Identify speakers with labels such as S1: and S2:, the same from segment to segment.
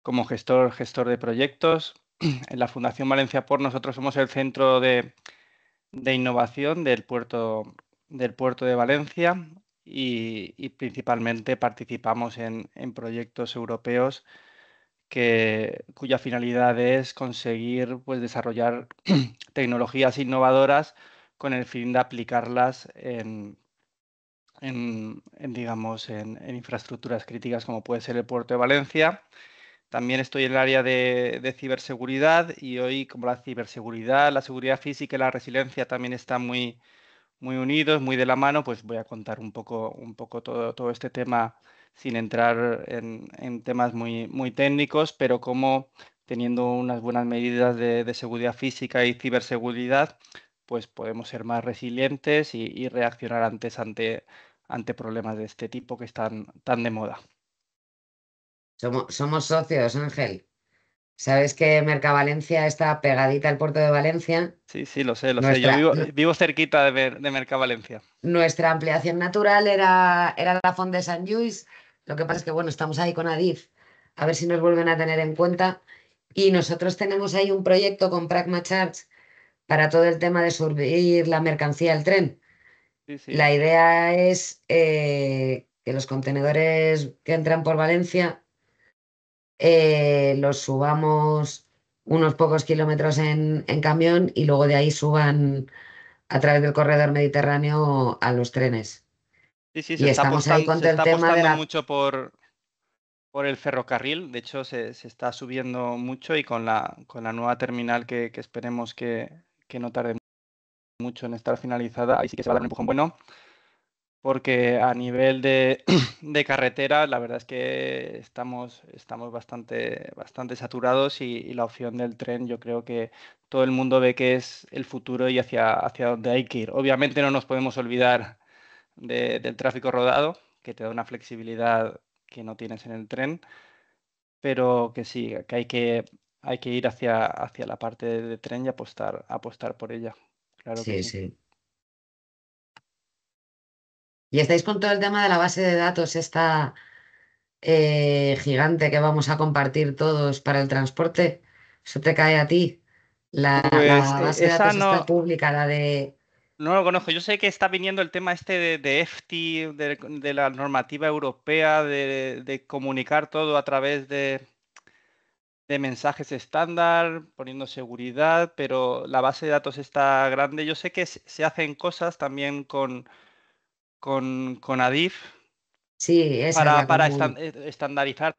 S1: como gestor de proyectos. En la Fundación Valencia Port nosotros somos el centro de innovación del puerto de Valencia y principalmente participamos en proyectos europeos cuya finalidad es conseguir pues, desarrollar tecnologías innovadoras con el fin de aplicarlas digamos, en infraestructuras críticas como puede ser el puerto de Valencia. También estoy en el área de ciberseguridad y hoy, como la ciberseguridad, la seguridad física y la resiliencia también están muy unidos, muy de la mano, pues voy a contar un poco todo este tema sin entrar en temas muy técnicos, pero como teniendo unas buenas medidas de seguridad física y ciberseguridad, pues podemos ser más resilientes y reaccionar antes ante problemas de este tipo que están tan de moda.
S2: Somos socios, Ángel. Sabes que Mercavalencia está pegadita al puerto de Valencia.
S1: Sí, sí, lo sé, lo sé. Yo
S2: Nuestra,
S1: vivo cerquita de Mercavalencia.
S2: nuestra ampliación natural era la Font de Sant Lluís. Lo que pasa es que, bueno, estamos ahí con Adif, a ver si nos vuelven a tener en cuenta. Y nosotros tenemos ahí un proyecto con Pragma Charge para todo el tema de subir la mercancía al tren.
S1: Sí, sí.
S2: La idea es que los contenedores que entran por Valencia los subamos unos pocos kilómetros en camión y luego de ahí suban a través del corredor mediterráneo a los trenes.
S1: Sí, sí,
S2: Y estamos ahí con
S1: se
S2: todo el
S1: está
S2: tema de
S1: apostando
S2: la...
S1: mucho por el ferrocarril. De hecho, se está subiendo mucho y con la nueva terminal que esperemos que no tarde mucho en estar finalizada, ahí sí que se va a dar un empujón bueno, porque a nivel de carretera, la verdad es que estamos bastante saturados y la opción del tren, yo creo que todo el mundo ve que es el futuro y hacia donde hay que ir. Obviamente no nos podemos olvidar del tráfico rodado, que te da una flexibilidad que no tienes en el tren, pero que sí, que hay que ir hacia la parte de tren y apostar por ella. Claro que
S2: Sí,
S1: sí.
S2: sí. Y estáis con todo el tema de la base de datos, esta gigante que vamos a compartir todos para el transporte. Eso te cae a ti.
S1: Pues
S2: La base de
S1: esa
S2: datos está pública, la de...
S1: no lo conozco. Yo sé que está viniendo el tema este de EFTI, de la normativa europea, de comunicar todo a través de mensajes estándar, poniendo seguridad, pero la base de datos está grande. Yo sé que se hacen cosas también con Adif
S2: Sí, esa es la
S1: para
S2: común.
S1: estandarizar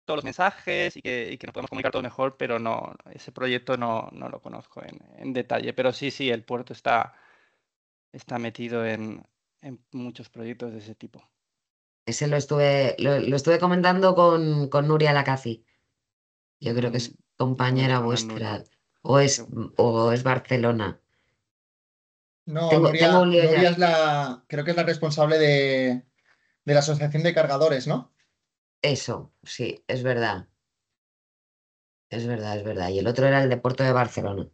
S1: todos los mensajes y que nos podamos comunicar todo mejor, pero no, ese proyecto no lo conozco en detalle. Pero sí, sí, el puerto está metido en muchos proyectos de ese tipo.
S2: Ese lo estuve comentando con Nuria Lacaci. Yo creo que
S1: Mm,
S2: es
S1: no
S2: compañera
S1: conozco a Nuria.
S2: vuestra. O es Barcelona.
S3: No,
S2: Tengo un lío
S3: Nuria
S2: ya.
S3: es creo que es la responsable de la Asociación de Cargadores, ¿no?
S2: Eso, sí, es verdad. Es verdad, es verdad. Y el otro era el de Puerto de Barcelona.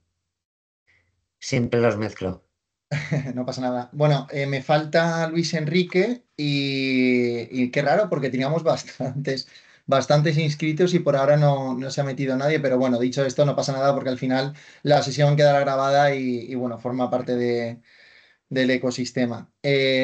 S2: Siempre los mezclo.
S3: No pasa nada. Bueno, me falta Luis Enrique y qué raro porque teníamos bastantes inscritos y por ahora no se ha metido nadie, pero bueno, dicho esto, no pasa nada porque al final la sesión quedará grabada y bueno, forma parte del ecosistema.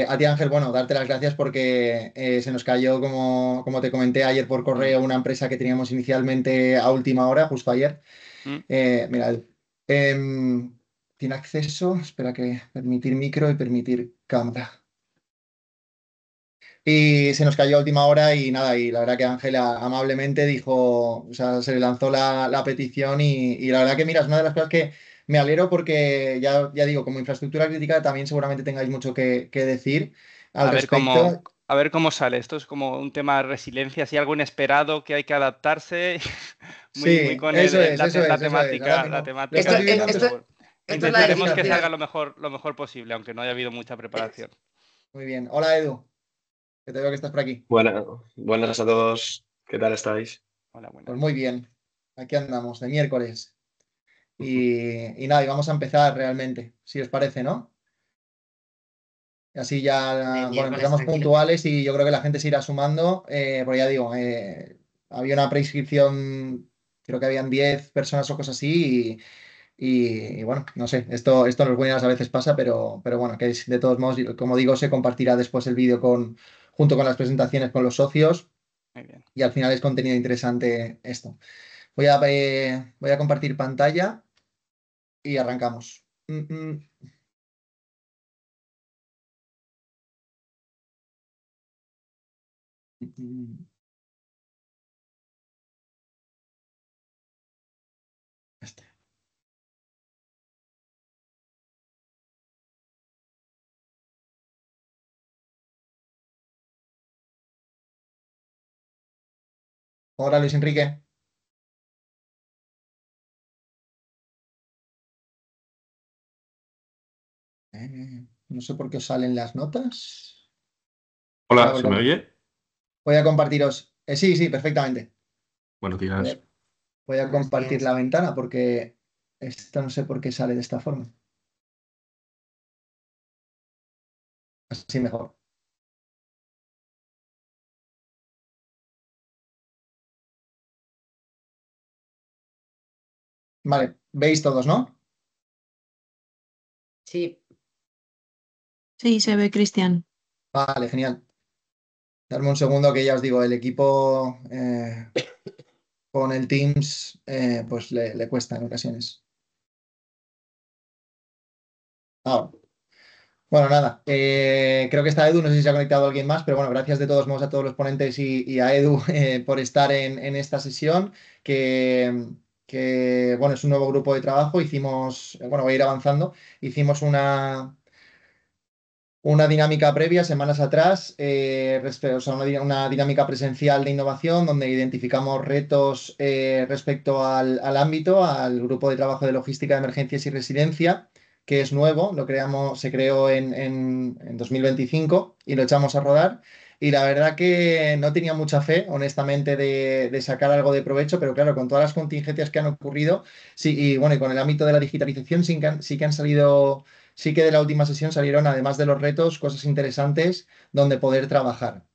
S3: A ti, Ángel, bueno, darte las gracias porque se nos cayó, como te comenté ayer por
S1: Mm,
S3: correo, una empresa que teníamos inicialmente a última hora, justo ayer.
S1: mm.
S3: Mira, em, tiene acceso, espera que permitir micro y permitir cámara. Y se nos cayó a última hora y nada, y la verdad que Ángela amablemente dijo, o sea, se le lanzó la petición y la verdad que mira, es una de las cosas que me alegro porque ya digo, como infraestructura crítica también seguramente tengáis mucho que decir al
S1: A ver cómo,
S3: respecto.
S1: a ver cómo sale. Esto es como un tema de resiliencia, si algo inesperado que hay que adaptarse, muy
S3: Sí,
S1: con
S3: eso es, eso es, eso es. Ahora
S1: la
S3: mismo lo
S1: temática
S2: Esto,
S3: estás
S1: del
S3: viviendo
S1: tema,
S3: en
S1: pero
S2: esto,
S1: bueno.
S2: esto es la
S1: Intentaremos que
S2: definición.
S1: salga lo mejor posible, aunque no haya habido mucha preparación.
S3: Muy bien. Hola Edu, que te veo que estás por aquí.
S4: Buenas a todos, ¿qué tal estáis?
S1: Hola,
S3: Pues
S1: buenas.
S3: muy bien, aquí andamos, de miércoles. Y nada, y vamos a empezar realmente, si os parece, ¿no? Y así
S2: De
S3: ya, bueno,
S2: miércoles,
S3: empezamos
S2: tranquilo.
S3: puntuales y yo creo que la gente se irá sumando, porque ya digo, había una prescripción, creo que habían 10 personas o cosas así y bueno, no sé, esto en los webinars a veces pasa, pero bueno, que de todos modos, como digo, se compartirá después el vídeo junto con las presentaciones con los socios
S1: Muy bien.
S3: y al final es contenido interesante esto. Voy a compartir pantalla y arrancamos. Este. Hola Luis Enrique. No sé por qué os salen las notas.
S5: Hola, ¿se me oye?
S3: Voy a compartiros. Sí, sí, perfectamente.
S5: Buenos
S3: Voy a,
S5: días.
S3: voy a
S2: Buenos
S3: compartir
S2: días.
S3: la ventana porque esto no sé por qué sale de esta forma. Así mejor. Vale, veis todos, ¿no?
S2: Sí,
S6: Sí, se ve, Cristian.
S3: Vale, genial. Darme un segundo que ya os digo, el equipo con el Teams pues le cuesta en ocasiones. Ahora. Bueno, nada, creo que está Edu, no sé si se ha conectado alguien más, pero bueno, gracias de todos modos a todos los ponentes y a Edu por estar en esta sesión, que, bueno, es un nuevo grupo de trabajo, hicimos, bueno, voy a ir avanzando, hicimos una dinámica previa semanas atrás, o sea, una dinámica presencial de innovación donde identificamos retos respecto al ámbito, al grupo de trabajo de logística de emergencias y residencia, que es nuevo, se creó en 2025 y lo echamos a rodar. Y la verdad que no tenía mucha fe, honestamente, de sacar algo de provecho, pero claro, con todas las contingencias que han ocurrido, sí, y bueno, y con el ámbito de la digitalización sí que han salido. Sí que de la última sesión salieron, además de los retos, cosas interesantes donde poder trabajar.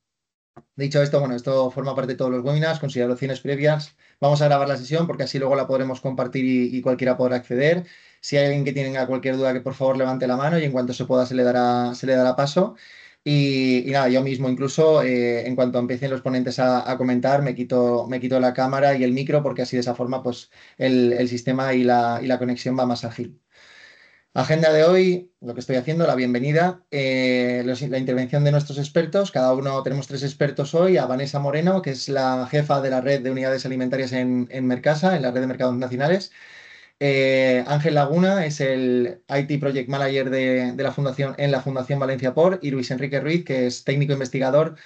S3: Dicho esto, bueno, esto forma parte de todos los webinars, consideraciones previas. Vamos a grabar la sesión porque así luego la podremos compartir y cualquiera podrá acceder. Si hay alguien que tenga cualquier duda, que por favor levante la mano y en cuanto se pueda se le dará paso. Y nada, yo mismo incluso, en cuanto empiecen los ponentes a comentar, me quito la cámara y el micro porque así de esa forma pues el sistema y la conexión va más ágil. Agenda de hoy, lo que estoy haciendo, la bienvenida, la intervención de nuestros expertos. Cada uno tenemos 3 expertos hoy. A Vanessa Moreno, que es la jefa de la red de unidades alimentarias en Mercasa, en la red de mercados nacionales. Ángel Laguna es el IT Project Manager de la Fundación, en la Fundación Valencia Por. Y Luis Enrique Ruiz, que es técnico investigador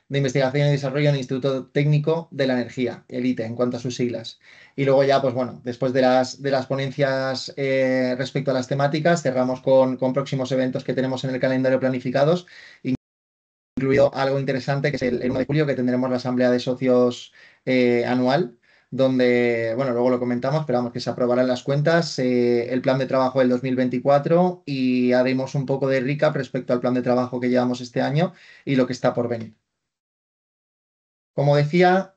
S3: de Investigación y Desarrollo en el Instituto Técnico de la Energía, el ITE, en cuanto a sus siglas. Y luego ya, pues bueno, después de las ponencias respecto a las temáticas, cerramos con próximos eventos que tenemos en el calendario planificados, incluido algo interesante que es el 1 de julio, que tendremos la Asamblea de Socios anual, donde, bueno, luego lo comentamos, pero vamos, que se aprobarán las cuentas, el plan de trabajo del 2024 y haremos un poco de recap respecto al plan de trabajo que llevamos este año y lo que está por venir. Como decía,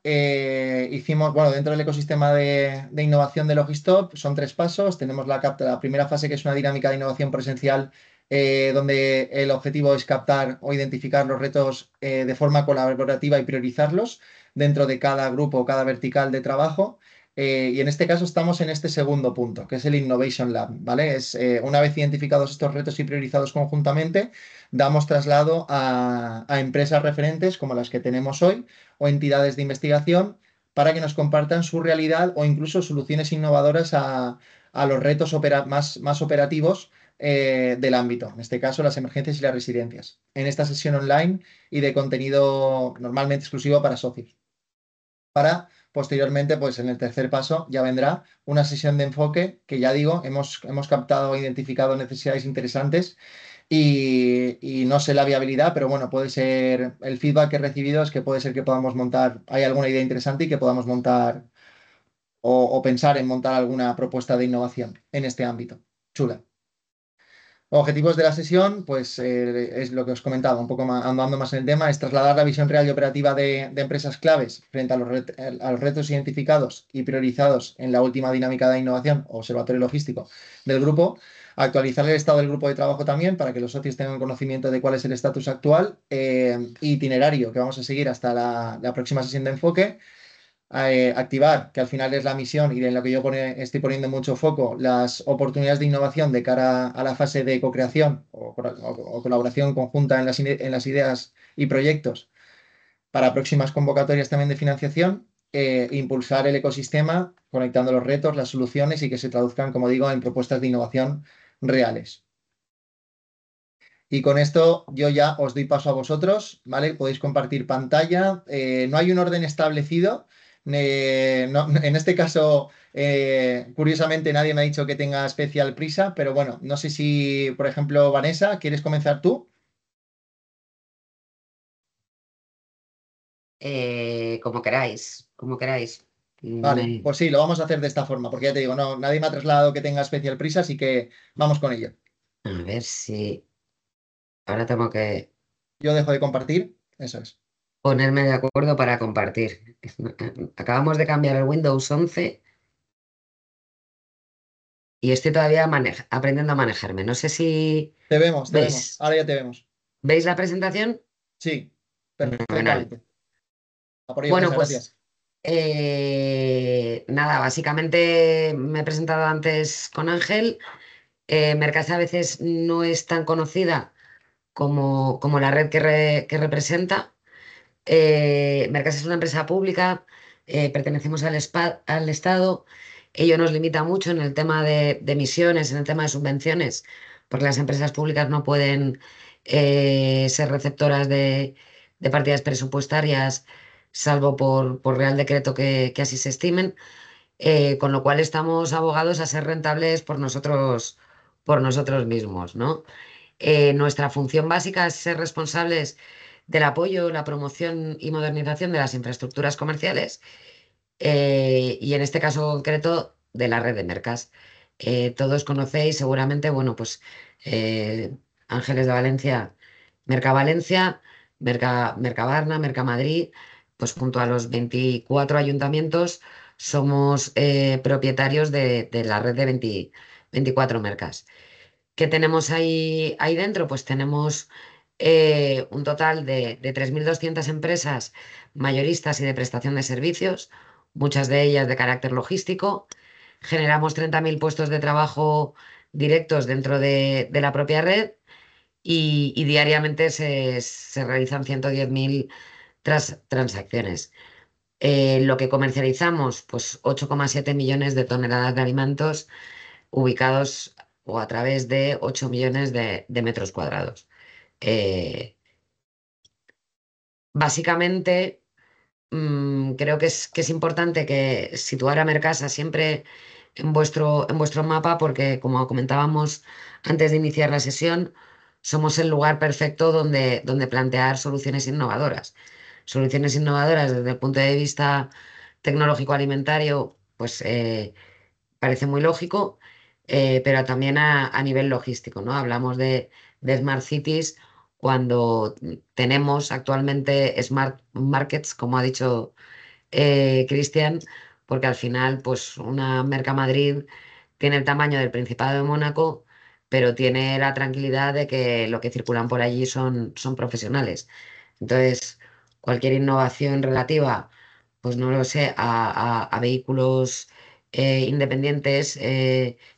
S3: hicimos, bueno, dentro del ecosistema de innovación de Logistop son 3 pasos. Tenemos la primera fase, que es una dinámica de innovación presencial, donde el objetivo es captar o identificar los retos de forma colaborativa y priorizarlos dentro de cada grupo o cada vertical de trabajo. Y en este caso estamos en este segundo punto, que es el Innovation Lab, ¿vale? Una vez identificados estos retos y priorizados conjuntamente, damos traslado a empresas referentes como las que tenemos hoy o entidades de investigación para que nos compartan su realidad o incluso soluciones innovadoras a los retos más operativos del ámbito, en este caso las emergencias y las residencias, en esta sesión online y de contenido normalmente exclusivo para socios. Para posteriormente, pues en el tercer paso ya vendrá una sesión de enfoque que ya digo, hemos captado e identificado necesidades interesantes y no sé la viabilidad, pero bueno, puede ser, el feedback que he recibido es que puede ser que podamos montar, hay alguna idea interesante y que podamos montar o pensar en montar alguna propuesta de innovación en este ámbito. Chula. Objetivos de la sesión, pues es lo que os comentaba, un poco más, andando más en el tema, es trasladar la visión real y operativa de empresas claves frente a los retos identificados y priorizados en la última dinámica de innovación, observatorio logístico del grupo, actualizar el estado del grupo de trabajo también para que los socios tengan conocimiento de cuál es el estatus actual, itinerario que vamos a seguir hasta la próxima sesión de enfoque. Activar, que al final es la misión y en lo que yo estoy poniendo mucho foco, las oportunidades de innovación de cara a la fase de co-creación o colaboración conjunta en las ideas y proyectos para próximas convocatorias también de financiación. Impulsar el ecosistema conectando los retos, las soluciones y que se traduzcan, como digo, en propuestas de innovación reales. Y con esto yo ya os doy paso a vosotros, ¿vale? Podéis compartir pantalla. No hay un orden establecido. En este caso, curiosamente, nadie me ha dicho que tenga especial prisa, pero bueno, no sé si, por ejemplo, Vanessa, ¿quieres comenzar tú?
S2: Como queráis, como queráis.
S3: Vale, pues sí, lo vamos a hacer de esta forma, porque ya te digo, no, nadie me ha trasladado que tenga especial prisa, así que vamos con ello.
S2: A ver si ahora tengo que
S3: Yo dejo de compartir, eso es.
S2: ponerme de acuerdo para compartir. Acabamos de cambiar el Windows 11 y estoy todavía aprendiendo a manejarme. No sé si
S3: Te vemos,
S2: veis.
S3: ahora ya te vemos.
S2: ¿Veis la presentación?
S3: Sí,
S2: Fenomenal.
S3: perfectamente. A por ello,
S2: Bueno,
S3: Vanessa,
S2: pues
S3: gracias.
S2: nada, básicamente me he presentado antes con Ángel. Mercasa a veces no es tan conocida como la red que representa. Mercasa es una empresa pública, pertenecemos al Estado. Ello nos limita mucho en el tema de emisiones, en el tema de subvenciones, porque las empresas públicas no pueden ser receptoras de partidas presupuestarias, salvo por Real Decreto que así se estimen. Con lo cual estamos abogados a ser rentables por nosotros mismos, ¿no? Nuestra función básica es ser responsables del apoyo, la promoción y modernización de las infraestructuras comerciales, y en este caso concreto de la red de Mercas. Todos conocéis seguramente, bueno, pues Ángeles de Valencia, Mercavalencia, Mercabarna, Mercamadrid, pues junto a los 24 ayuntamientos somos propietarios de la red de 24 Mercas. ¿Qué tenemos ahí dentro? Pues tenemos un total de 3.200 empresas mayoristas y de prestación de servicios, muchas de ellas de carácter logístico. Generamos 30.000 puestos de trabajo directos dentro de la propia red y diariamente se realizan 110.000 transacciones. Lo que comercializamos, pues 8,7 millones de toneladas de alimentos ubicados o a través de 8 millones de metros cuadrados. Básicamente, creo que es importante que situar a Mercasa siempre en vuestro mapa porque, como comentábamos antes de iniciar la sesión, somos el lugar perfecto donde plantear soluciones innovadoras. Soluciones innovadoras desde el punto de vista tecnológico alimentario, pues parece muy lógico, pero también a nivel logístico, ¿no? Hablamos de Smart Cities cuando tenemos actualmente Smart Markets, como ha dicho Cristian, porque al final, pues una Mercamadrid tiene el tamaño del Principado de Mónaco, pero tiene la tranquilidad de que lo que circulan por allí son profesionales. Entonces, cualquier innovación relativa, pues no lo sé, a vehículos independientes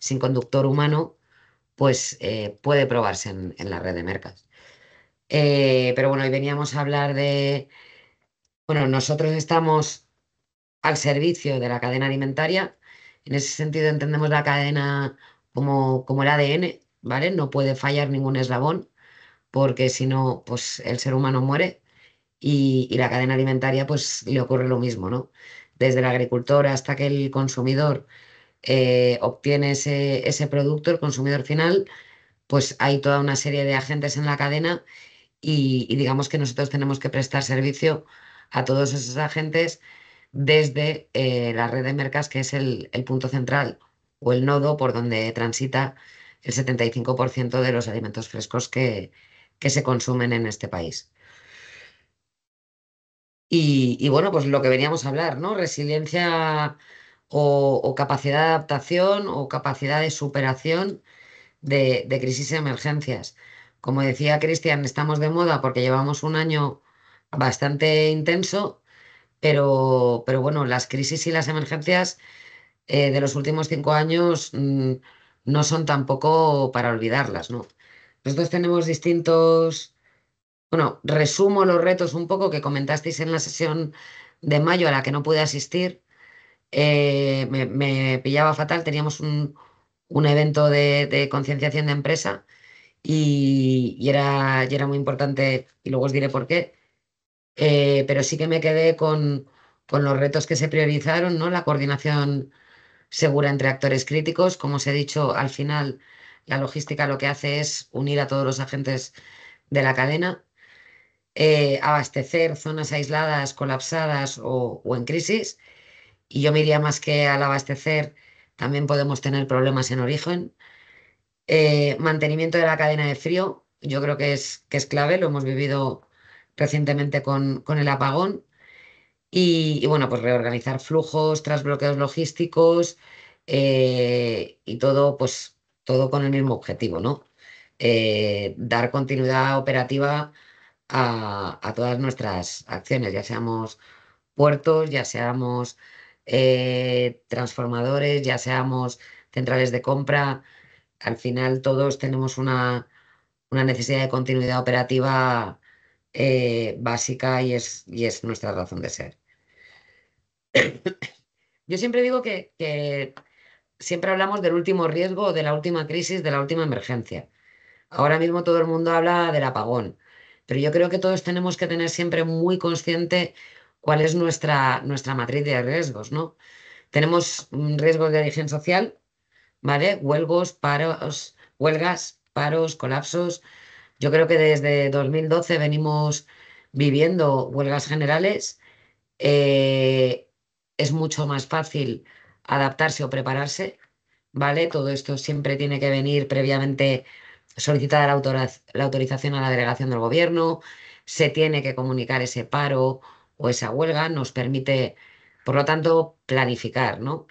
S2: sin conductor humano, pues puede probarse en la red de mercas. Pero bueno, hoy veníamos a hablar bueno, nosotros estamos al servicio de la cadena alimentaria. En ese sentido entendemos la cadena como el ADN, ¿vale? No puede fallar ningún eslabón, porque si no, pues el ser humano muere y la cadena alimentaria, pues le ocurre lo mismo, ¿no? Desde el agricultor hasta que el consumidor obtiene ese producto, el consumidor final, pues hay toda una serie de agentes en la cadena y digamos que nosotros tenemos que prestar servicio a todos esos agentes desde la red de mercas, que es el punto central o el nodo por donde transita el 75% de los alimentos frescos que se consumen en este país. Y bueno, pues lo que veníamos a hablar, ¿no? Resiliencia o capacidad de adaptación o capacidad de superación de crisis y emergencias. Como decía Cristian, estamos de moda porque llevamos un año bastante intenso, pero bueno, las crisis y las emergencias de los últimos 5 años no son tampoco para olvidarlas, ¿no? Nosotros tenemos distintos, bueno, resumo los retos un poco que comentasteis en la sesión de mayo a la que no pude asistir. Me pillaba fatal, teníamos un evento de concienciación de empresa y era muy importante, y luego os diré por qué. Pero sí que me quedé con los retos que se priorizaron, ¿no? La coordinación segura entre actores críticos. Como os he dicho, al final la logística lo que hace es unir a todos los agentes de la cadena, abastecer zonas aisladas, colapsadas o en crisis. Y yo me iría más que al abastecer, también podemos tener problemas en origen. Mantenimiento de la cadena de frío, yo creo que es clave, lo hemos vivido recientemente con el apagón. Y bueno, pues reorganizar flujos tras bloqueos logísticos y todo, pues todo con el mismo objetivo, ¿no? Dar continuidad operativa a todas nuestras acciones, ya seamos puertos, ya seamos transformadores, ya seamos centrales de compra. Al final todos tenemos una necesidad de continuidad operativa básica y es nuestra razón de ser. Yo siempre digo que siempre hablamos del último riesgo, de la última crisis, de la última emergencia. Ahora mismo todo el mundo habla del apagón, pero yo creo que todos tenemos que tener siempre muy consciente cuál es nuestra matriz de riesgos, ¿no? Tenemos riesgos de origen social, ¿vale? Huelgas, paros, colapsos. Yo creo que desde 2012 venimos viviendo huelgas generales. eh, es mucho más fácil adaptarse o prepararse, ¿vale? Todo esto siempre tiene que venir previamente solicitada la autorización a la delegación del gobierno, se tiene que comunicar ese paro o esa huelga, nos permite, por lo tanto, planificar, ¿no?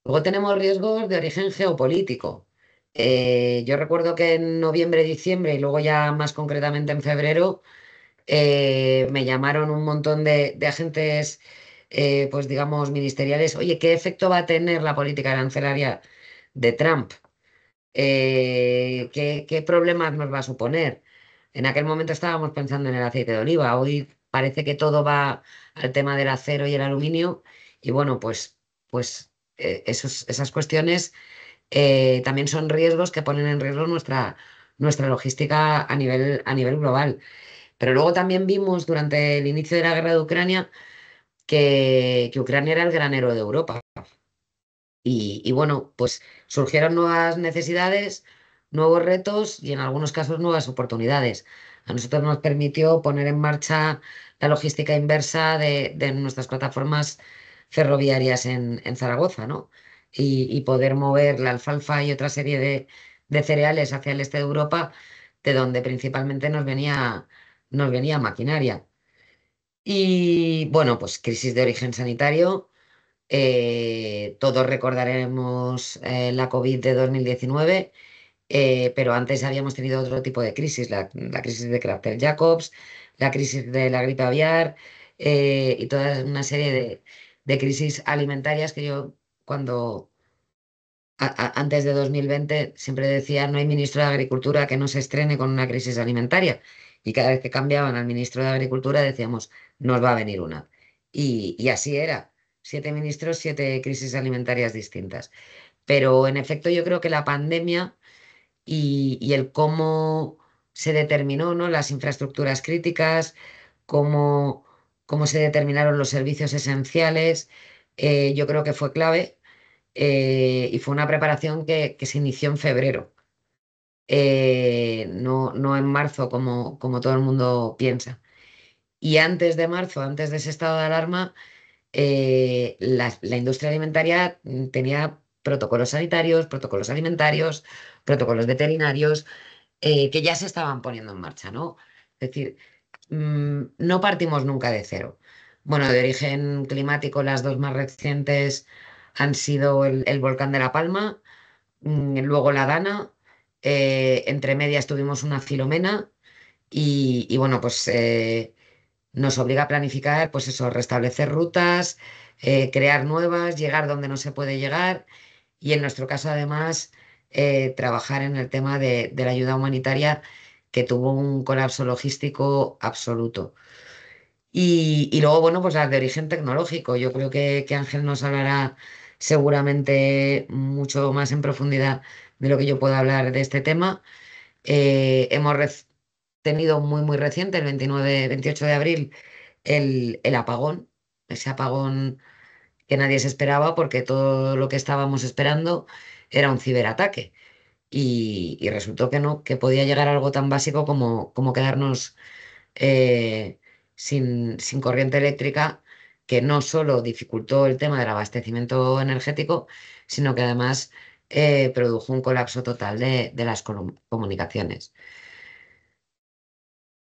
S2: Luego tenemos riesgos de origen geopolítico. Yo recuerdo que en noviembre, diciembre y luego ya más concretamente en febrero, me llamaron un montón de agentes, pues digamos, ministeriales. Oye, ¿qué efecto va a tener la política arancelaria de Trump? ¿Qué problemas nos va a suponer? En aquel momento estábamos pensando en el aceite de oliva. Hoy parece que todo va al tema del acero y el aluminio. Y bueno, pues esas cuestiones también son riesgos que ponen en riesgo nuestra logística a nivel global. Pero luego también vimos durante el inicio de la guerra de Ucrania que Ucrania era el granero de Europa. Y bueno, pues surgieron nuevas necesidades, nuevos retos y en algunos casos nuevas oportunidades. A nosotros nos permitió poner en marcha la logística inversa de nuestras plataformas ferroviarias en Zaragoza, ¿no? Y poder mover la alfalfa y otra serie de cereales hacia el este de Europa, de donde principalmente nos venía maquinaria. Y bueno, pues crisis de origen sanitario. Todos recordaremos la COVID de 2019, pero antes habíamos tenido otro tipo de crisis, la crisis de Crafter-Jacobs, la crisis de la gripe aviar y toda una serie de crisis alimentarias que yo cuando antes de 2020 siempre decía no hay ministro de Agricultura que no se estrene con una crisis alimentaria. Y cada vez que cambiaban al ministro de Agricultura decíamos nos va a venir una. Y así era. 7 ministros, 7 crisis alimentarias distintas. Pero en efecto yo creo que la pandemia y el cómo se determinó, ¿no? Las infraestructuras críticas, cómo se determinaron los servicios esenciales, yo creo que fue clave y fue una preparación que se inició en febrero, no en marzo como todo el mundo piensa. Y antes de marzo, antes de ese estado de alarma, la industria alimentaria tenía protocolos sanitarios, protocolos alimentarios, protocolos veterinarios, que ya se estaban poniendo en marcha, ¿no? Es decir, no partimos nunca de cero. Bueno, de origen climático, las dos más recientes han sido el volcán de La Palma, luego la Dana, entre medias tuvimos una Filomena y bueno, pues nos obliga a planificar, pues eso, restablecer rutas, crear nuevas, llegar donde no se puede llegar y en nuestro caso además trabajar en el tema de la ayuda humanitaria que tuvo un colapso logístico absoluto. Y luego, bueno, pues las de origen tecnológico. Yo creo que Ángel nos hablará seguramente mucho más en profundidad de lo que yo pueda hablar de este tema. Hemos tenido muy reciente, el 28 de abril, el apagón, ese apagón que nadie se esperaba porque todo lo que estábamos esperando era un ciberataque. Y resultó que no, que podía llegar a algo tan básico como quedarnos sin corriente eléctrica, que no solo dificultó el tema del abastecimiento energético, sino que además produjo un colapso total de las comunicaciones.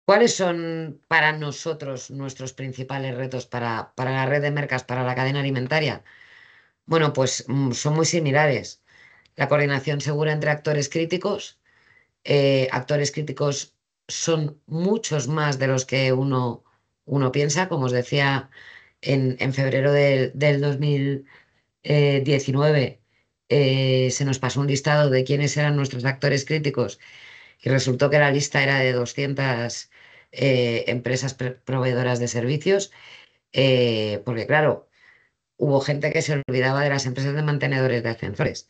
S2: ¿Cuáles son para nosotros nuestros principales retos para la red de mercas, para la cadena alimentaria? Bueno, pues son muy similares. La coordinación segura entre actores críticos son muchos más de los que uno piensa. Como os decía, en febrero del 2019 se nos pasó un listado de quiénes eran nuestros actores críticos y resultó que la lista era de 200 empresas proveedoras de servicios, porque claro, hubo gente que se olvidaba de las empresas de mantenedores de ascensores.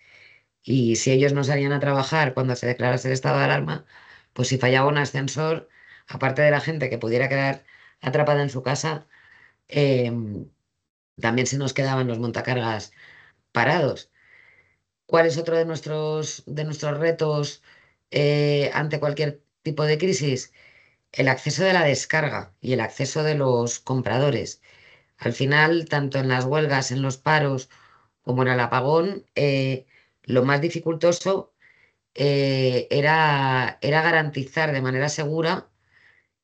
S2: Y si ellos no salían a trabajar cuando se declarase el estado de alarma, pues si fallaba un ascensor, aparte de la gente que pudiera quedar atrapada en su casa, también se nos quedaban los montacargas parados. ¿Cuál es otro de nuestros retos ante cualquier tipo de crisis? El acceso de la descarga y el acceso de los compradores. Al final, tanto en las huelgas, en los paros, como en el apagón, lo más dificultoso era garantizar de manera segura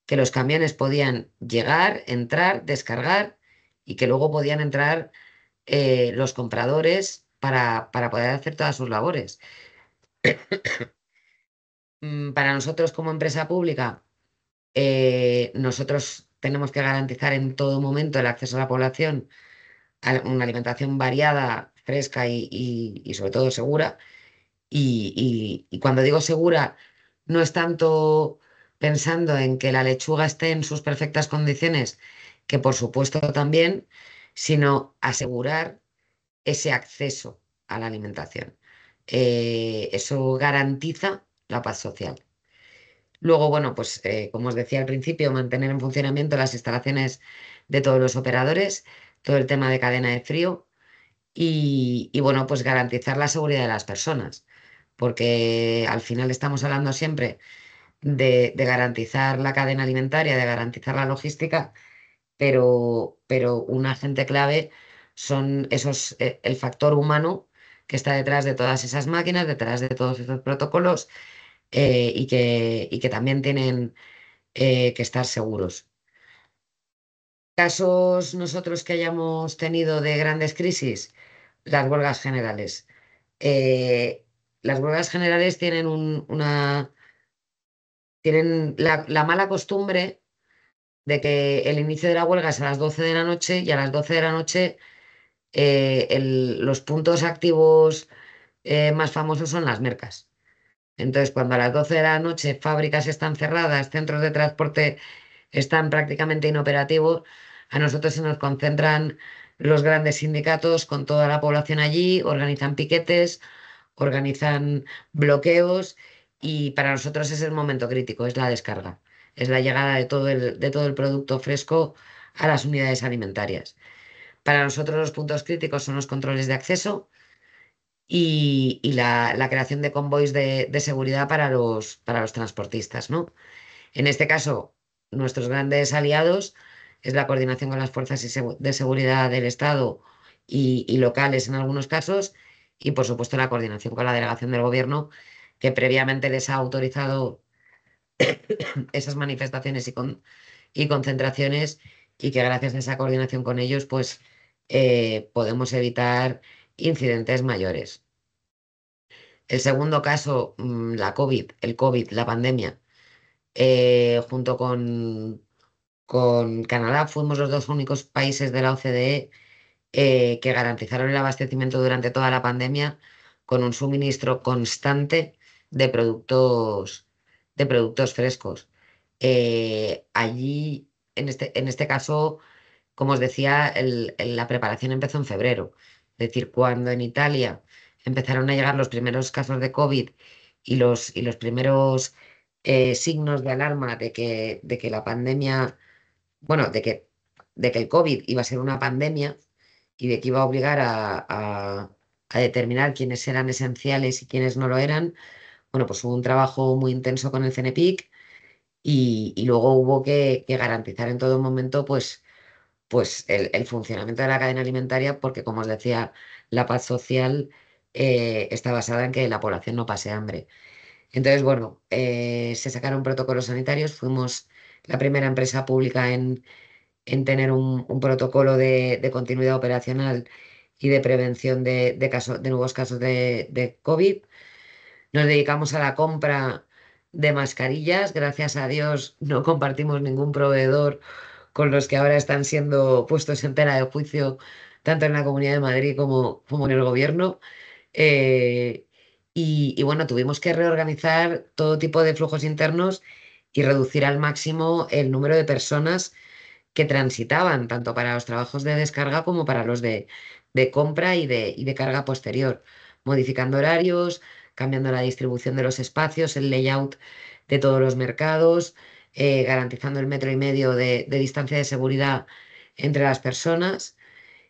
S2: que los camiones podían llegar, entrar, descargar y que luego podían entrar los compradores para poder hacer todas sus labores. Para nosotros como empresa pública, nosotros tenemos que garantizar en todo momento el acceso a la población a una alimentación variada, fresca y sobre todo segura. Y cuando digo segura, no es tanto pensando en que la lechuga esté en sus perfectas condiciones, que por supuesto también, sino asegurar ese acceso a la alimentación. Eso garantiza la paz social. Luego, bueno, pues como os decía al principio, mantener en funcionamiento las instalaciones de todos los operadores, todo el tema de cadena de frío y bueno, pues garantizar la seguridad de las personas, porque al final estamos hablando siempre de garantizar la cadena alimentaria, de garantizar la logística, pero un agente clave son el factor humano que está detrás de todas esas máquinas, detrás de todos esos protocolos y que también tienen que estar seguros. Casos nosotros que hayamos tenido de grandes crisis, las huelgas generales. Eh, las huelgas generales tienen la mala costumbre de que el inicio de la huelga es a las 12 de la noche y a las 12 de la noche los puntos activos más famosos son las mercas. Entonces, cuando a las 12 de la noche fábricas están cerradas, centros de transporte están prácticamente inoperativos, a nosotros se nos concentran los grandes sindicatos con toda la población allí, organizan piquetes, organizan bloqueos y para nosotros es el momento crítico, es la descarga, es la llegada de todo el producto fresco a las unidades alimentarias. Para nosotros los puntos críticos son los controles de acceso y la creación de convoys de seguridad para los transportistas, ¿no? En este caso, nuestros grandes aliados es la coordinación con las fuerzas de seguridad del Estado y locales en algunos casos y por supuesto la coordinación con la delegación del gobierno que previamente les ha autorizado esas manifestaciones y concentraciones y que gracias a esa coordinación con ellos pues podemos evitar incidentes mayores. El segundo caso, el COVID, la pandemia, junto con Canadá, fuimos los dos únicos países de la OCDE que garantizaron el abastecimiento durante toda la pandemia con un suministro constante de productos frescos. Allí, en este caso, como os decía, la preparación empezó en febrero. Es decir, cuando en Italia empezaron a llegar los primeros casos de COVID y los primeros signos de alarma de que la pandemia, bueno, de que el COVID iba a ser una pandemia y de que iba a obligar a determinar quiénes eran esenciales y quiénes no lo eran, bueno, pues hubo un trabajo muy intenso con el CNPIC y luego hubo que garantizar en todo momento, pues el funcionamiento de la cadena alimentaria, porque como os decía, la paz social está basada en que la población no pase hambre. Entonces, bueno, se sacaron protocolos sanitarios, fuimos la primera empresa pública en tener un protocolo de continuidad operacional y de prevención de nuevos casos de COVID. Nos dedicamos a la compra de mascarillas. Gracias a Dios no compartimos ningún proveedor con los que ahora están siendo puestos en tela de juicio, tanto en la Comunidad de Madrid como en el gobierno. Eh, y bueno, tuvimos que reorganizar todo tipo de flujos internos y reducir al máximo el número de personas que transitaban, tanto para los trabajos de descarga como para los de compra y de carga posterior, modificando horarios, cambiando la distribución de los espacios, el layout de todos los mercados, garantizando el 1,5 metros de distancia de seguridad entre las personas.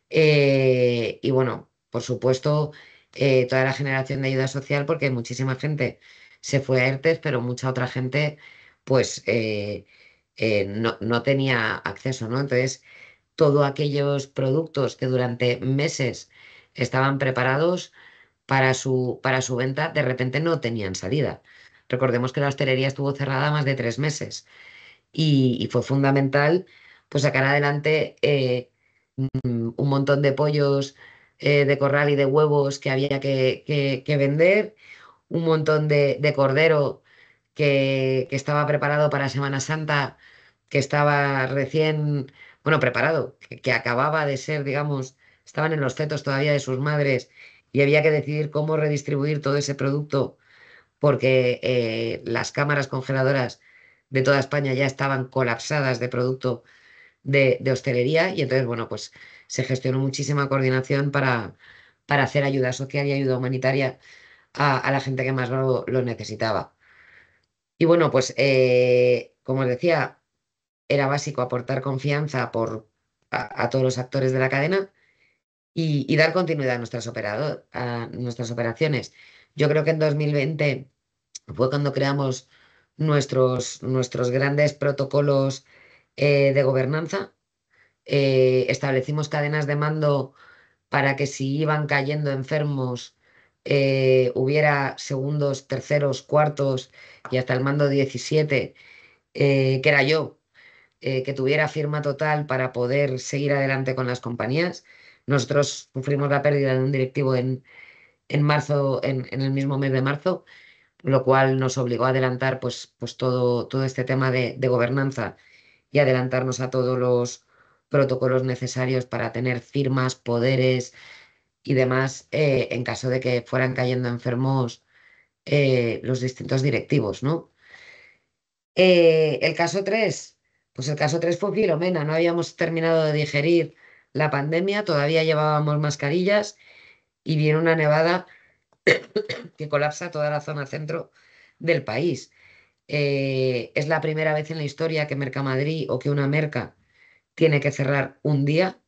S2: Y bueno, por supuesto, toda la generación de ayuda social, porque muchísima gente se fue a ERTE, pero mucha otra gente, pues, no tenía acceso, ¿no? Entonces, todos aquellos productos que durante meses estaban preparados para su venta, de repente no tenían salida. Recordemos que la hostelería estuvo cerrada más de 3 meses y fue fundamental pues sacar adelante un montón de pollos de corral y de huevos que había que vender, un montón de cordero que estaba preparado para Semana Santa, que estaba recién, bueno, preparado, que acababa de ser, digamos, estaban en los fetos todavía de sus madres y había que decidir cómo redistribuir todo ese producto porque las cámaras congeladoras de toda España ya estaban colapsadas de producto de hostelería y entonces, bueno, pues se gestionó muchísima coordinación para hacer ayuda social y ayuda humanitaria a la gente que más lo necesitaba. Y bueno, pues como os decía, era básico aportar confianza a todos los actores de la cadena y dar continuidad a a nuestras operaciones. Yo creo que en 2020 fue cuando creamos nuestros grandes protocolos de gobernanza. Establecimos cadenas de mando para que si iban cayendo enfermos, hubiera segundos, terceros, cuartos y hasta el mando 17, que era yo, que tuviera firma total para poder seguir adelante con las compañías. Nosotros sufrimos la pérdida de un directivo en marzo, en el mismo mes de marzo, lo cual nos obligó a adelantar pues todo este tema de gobernanza y adelantarnos a todos los protocolos necesarios para tener firmas, poderes y demás en caso de que fueran cayendo enfermos los distintos directivos, ¿no? El caso 3, pues el caso 3 fue Filomena, no habíamos terminado de digerir la pandemia, todavía llevábamos mascarillas y viene una nevada que colapsa toda la zona centro del país. Es la primera vez en la historia que Mercamadrid o que una merca tiene que cerrar un día.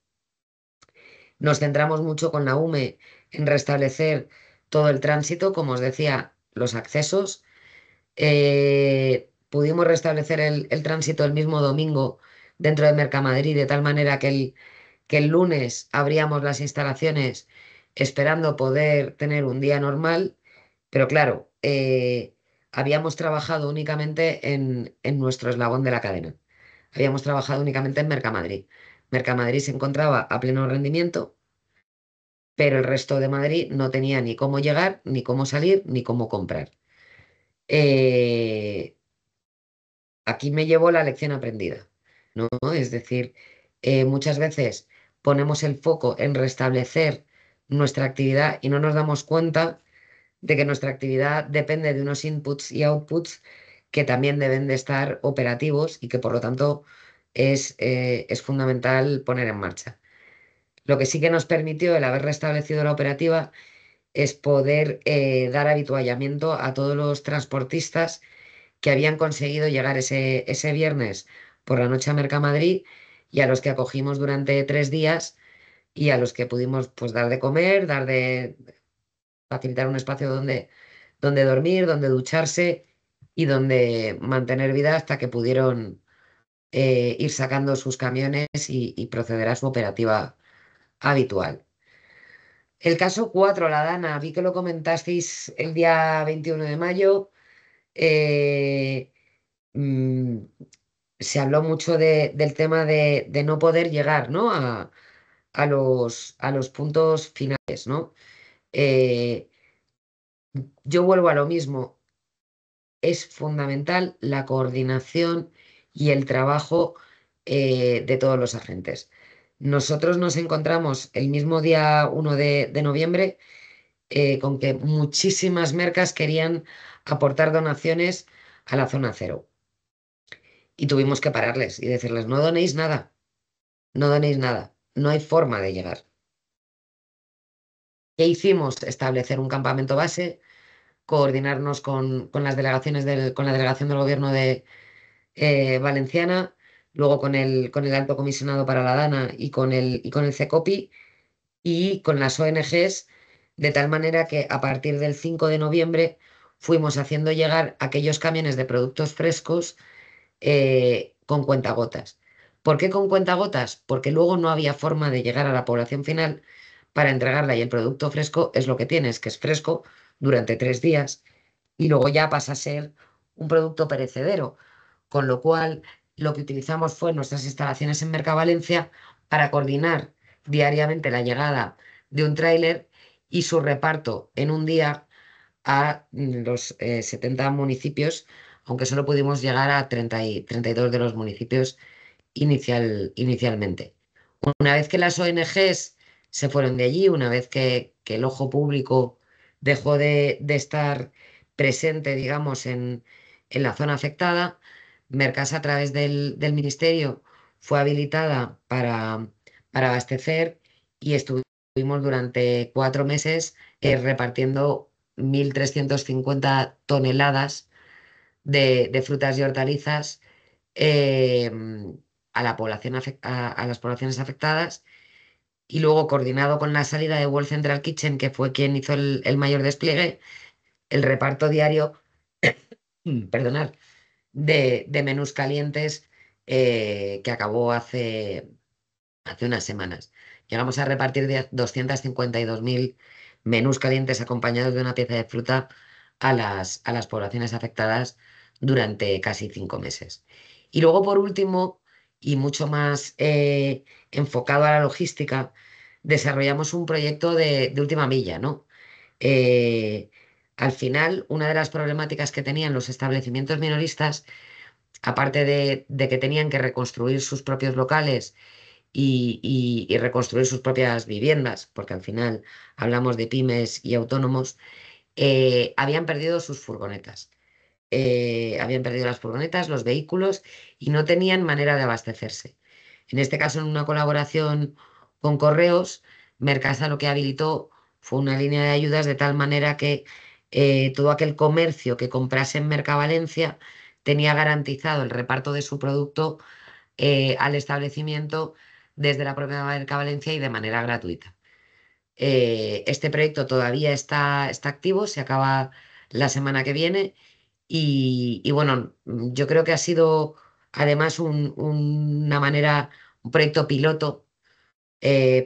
S2: Nos centramos mucho con la UME en restablecer todo el tránsito, como os decía, los accesos. Pudimos restablecer el tránsito el mismo domingo dentro de Mercamadrid, de tal manera que el lunes abríamos las instalaciones esperando poder tener un día normal, pero claro, habíamos trabajado únicamente en nuestro eslabón de la cadena. Habíamos trabajado únicamente en Mercamadrid. Mercamadrid se encontraba a pleno rendimiento, pero el resto de Madrid no tenía ni cómo llegar, ni cómo salir, ni cómo comprar. Eh, Aquí me llevo la lección aprendida, ¿no? Es decir, muchas veces ponemos el foco en restablecer nuestra actividad y no nos damos cuenta de que nuestra actividad depende de unos inputs y outputs que también deben de estar operativos y que por lo tanto es fundamental poner en marcha. Lo que sí que nos permitió el haber restablecido la operativa es poder dar habituallamiento a todos los transportistas que habían conseguido llegar ese viernes por la noche a Mercamadrid y a los que acogimos durante 3 días y a los que pudimos pues dar de comer, facilitar un espacio donde dormir, donde ducharse y donde mantener vida hasta que pudieron ir sacando sus camiones y proceder a su operativa habitual. El caso 4, la Dana, vi que lo comentasteis el día 21 de mayo. eh, mm, Se habló mucho del tema de no poder llegar, ¿no? a los puntos finales, ¿no? Eh, yo vuelvo a lo mismo. Es fundamental la coordinación y el trabajo de todos los agentes. Nosotros nos encontramos el mismo día 1 de noviembre con que muchísimas mercas querían aportar donaciones a la zona cero. Y tuvimos que pararles y decirles, no donéis nada, no donéis nada, no hay forma de llegar. ¿Qué hicimos? Establecer un campamento base, coordinarnos con las delegaciones con la delegación del gobierno de valenciana, luego con el Alto Comisionado para la Dana y con el CECOPI y con las ONGs, de tal manera que a partir del 5 de noviembre fuimos haciendo llegar aquellos camiones de productos frescos con cuentagotas. ¿Por qué con cuentagotas? Porque luego no había forma de llegar a la población final para entregarla y el producto fresco es lo que tienes, que es fresco durante 3 días y luego ya pasa a ser un producto perecedero. Con lo cual, lo que utilizamos fue nuestras instalaciones en Mercavalencia para coordinar diariamente la llegada de un tráiler y su reparto en un día a los 70 municipios, aunque solo pudimos llegar a 32 de los municipios inicialmente. Una vez que las ONGs se fueron de allí, una vez que el ojo público dejó de estar presente, digamos, en la zona afectada, Mercasa a través del ministerio fue habilitada para abastecer y estuvimos durante 4 meses repartiendo 1.350 toneladas de frutas y hortalizas eh, a las poblaciones afectadas y luego coordinado con la salida de World Central Kitchen, que fue quien hizo el mayor despliegue, el reparto diario, perdonad, de menús calientes que acabó hace unas semanas. Llegamos a repartir 252.000 menús calientes acompañados de una pieza de fruta a las poblaciones afectadas durante casi 5 meses. Y luego, por último, y mucho más enfocado a la logística, desarrollamos un proyecto de última milla, ¿no? Eh, Al final, una de las problemáticas que tenían los establecimientos minoristas, aparte de que tenían que reconstruir sus propios locales y reconstruir sus propias viviendas, porque al final hablamos de pymes y autónomos, habían perdido sus furgonetas. Habían perdido las furgonetas, los vehículos y no tenían manera de abastecerse. En este caso, en una colaboración con Correos, Mercasa lo que habilitó fue una línea de ayudas de tal manera que todo aquel comercio que comprase en Mercavalencia tenía garantizado el reparto de su producto al establecimiento desde la propia Mercavalencia y de manera gratuita. Este proyecto todavía está activo, se acaba la semana que viene y bueno, yo creo que ha sido además un proyecto piloto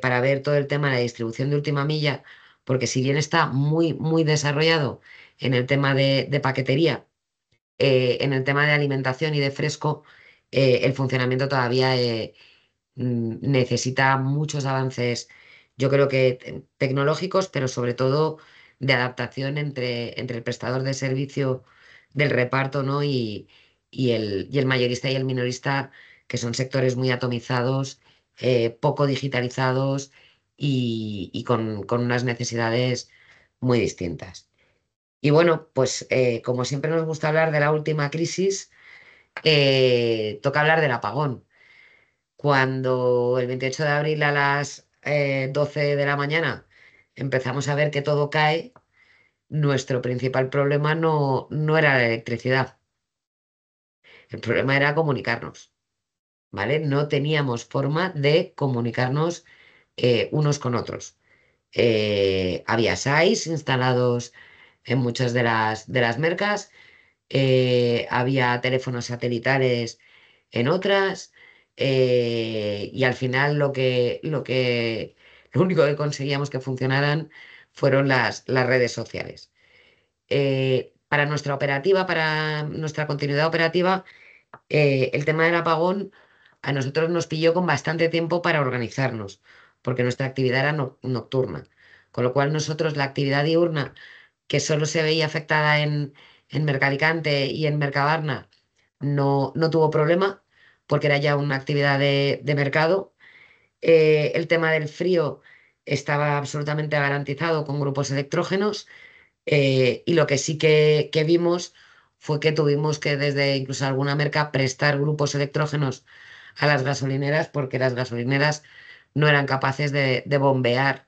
S2: para ver todo el tema de la distribución de última milla, porque si bien está muy, muy desarrollado en el tema de paquetería, en el tema de alimentación y de fresco, el funcionamiento todavía necesita muchos avances, yo creo que tecnológicos, pero sobre todo de adaptación entre el prestador de servicio del reparto, ¿no? y el mayorista y el minorista, que son sectores muy atomizados, poco digitalizados y con unas necesidades muy distintas. Y bueno, pues como siempre nos gusta hablar de la última crisis, toca hablar del apagón. Cuando el 28 de abril a las 12 de la mañana empezamos a ver que todo cae, nuestro principal problema no era la electricidad, el problema era comunicarnos, ¿vale? No teníamos forma de comunicarnos unos con otros. Había SAIs instalados en muchas de las mercas, había teléfonos satelitales en otras, y al final lo único que conseguíamos que funcionaran fueron las redes sociales. Para nuestra operativa, para nuestra continuidad operativa, el tema del apagón a nosotros nos pilló con bastante tiempo para organizarnos, porque nuestra actividad era nocturna, con lo cual nosotros la actividad diurna, que solo se veía afectada en Mercalicante y en Mercabarna, no tuvo problema, porque era ya una actividad de mercado. El tema del frío estaba absolutamente garantizado con grupos electrógenos, y lo que sí que vimos fue que tuvimos que desde incluso alguna merca prestar grupos electrógenos a las gasolineras, porque las gasolineras no eran capaces de bombear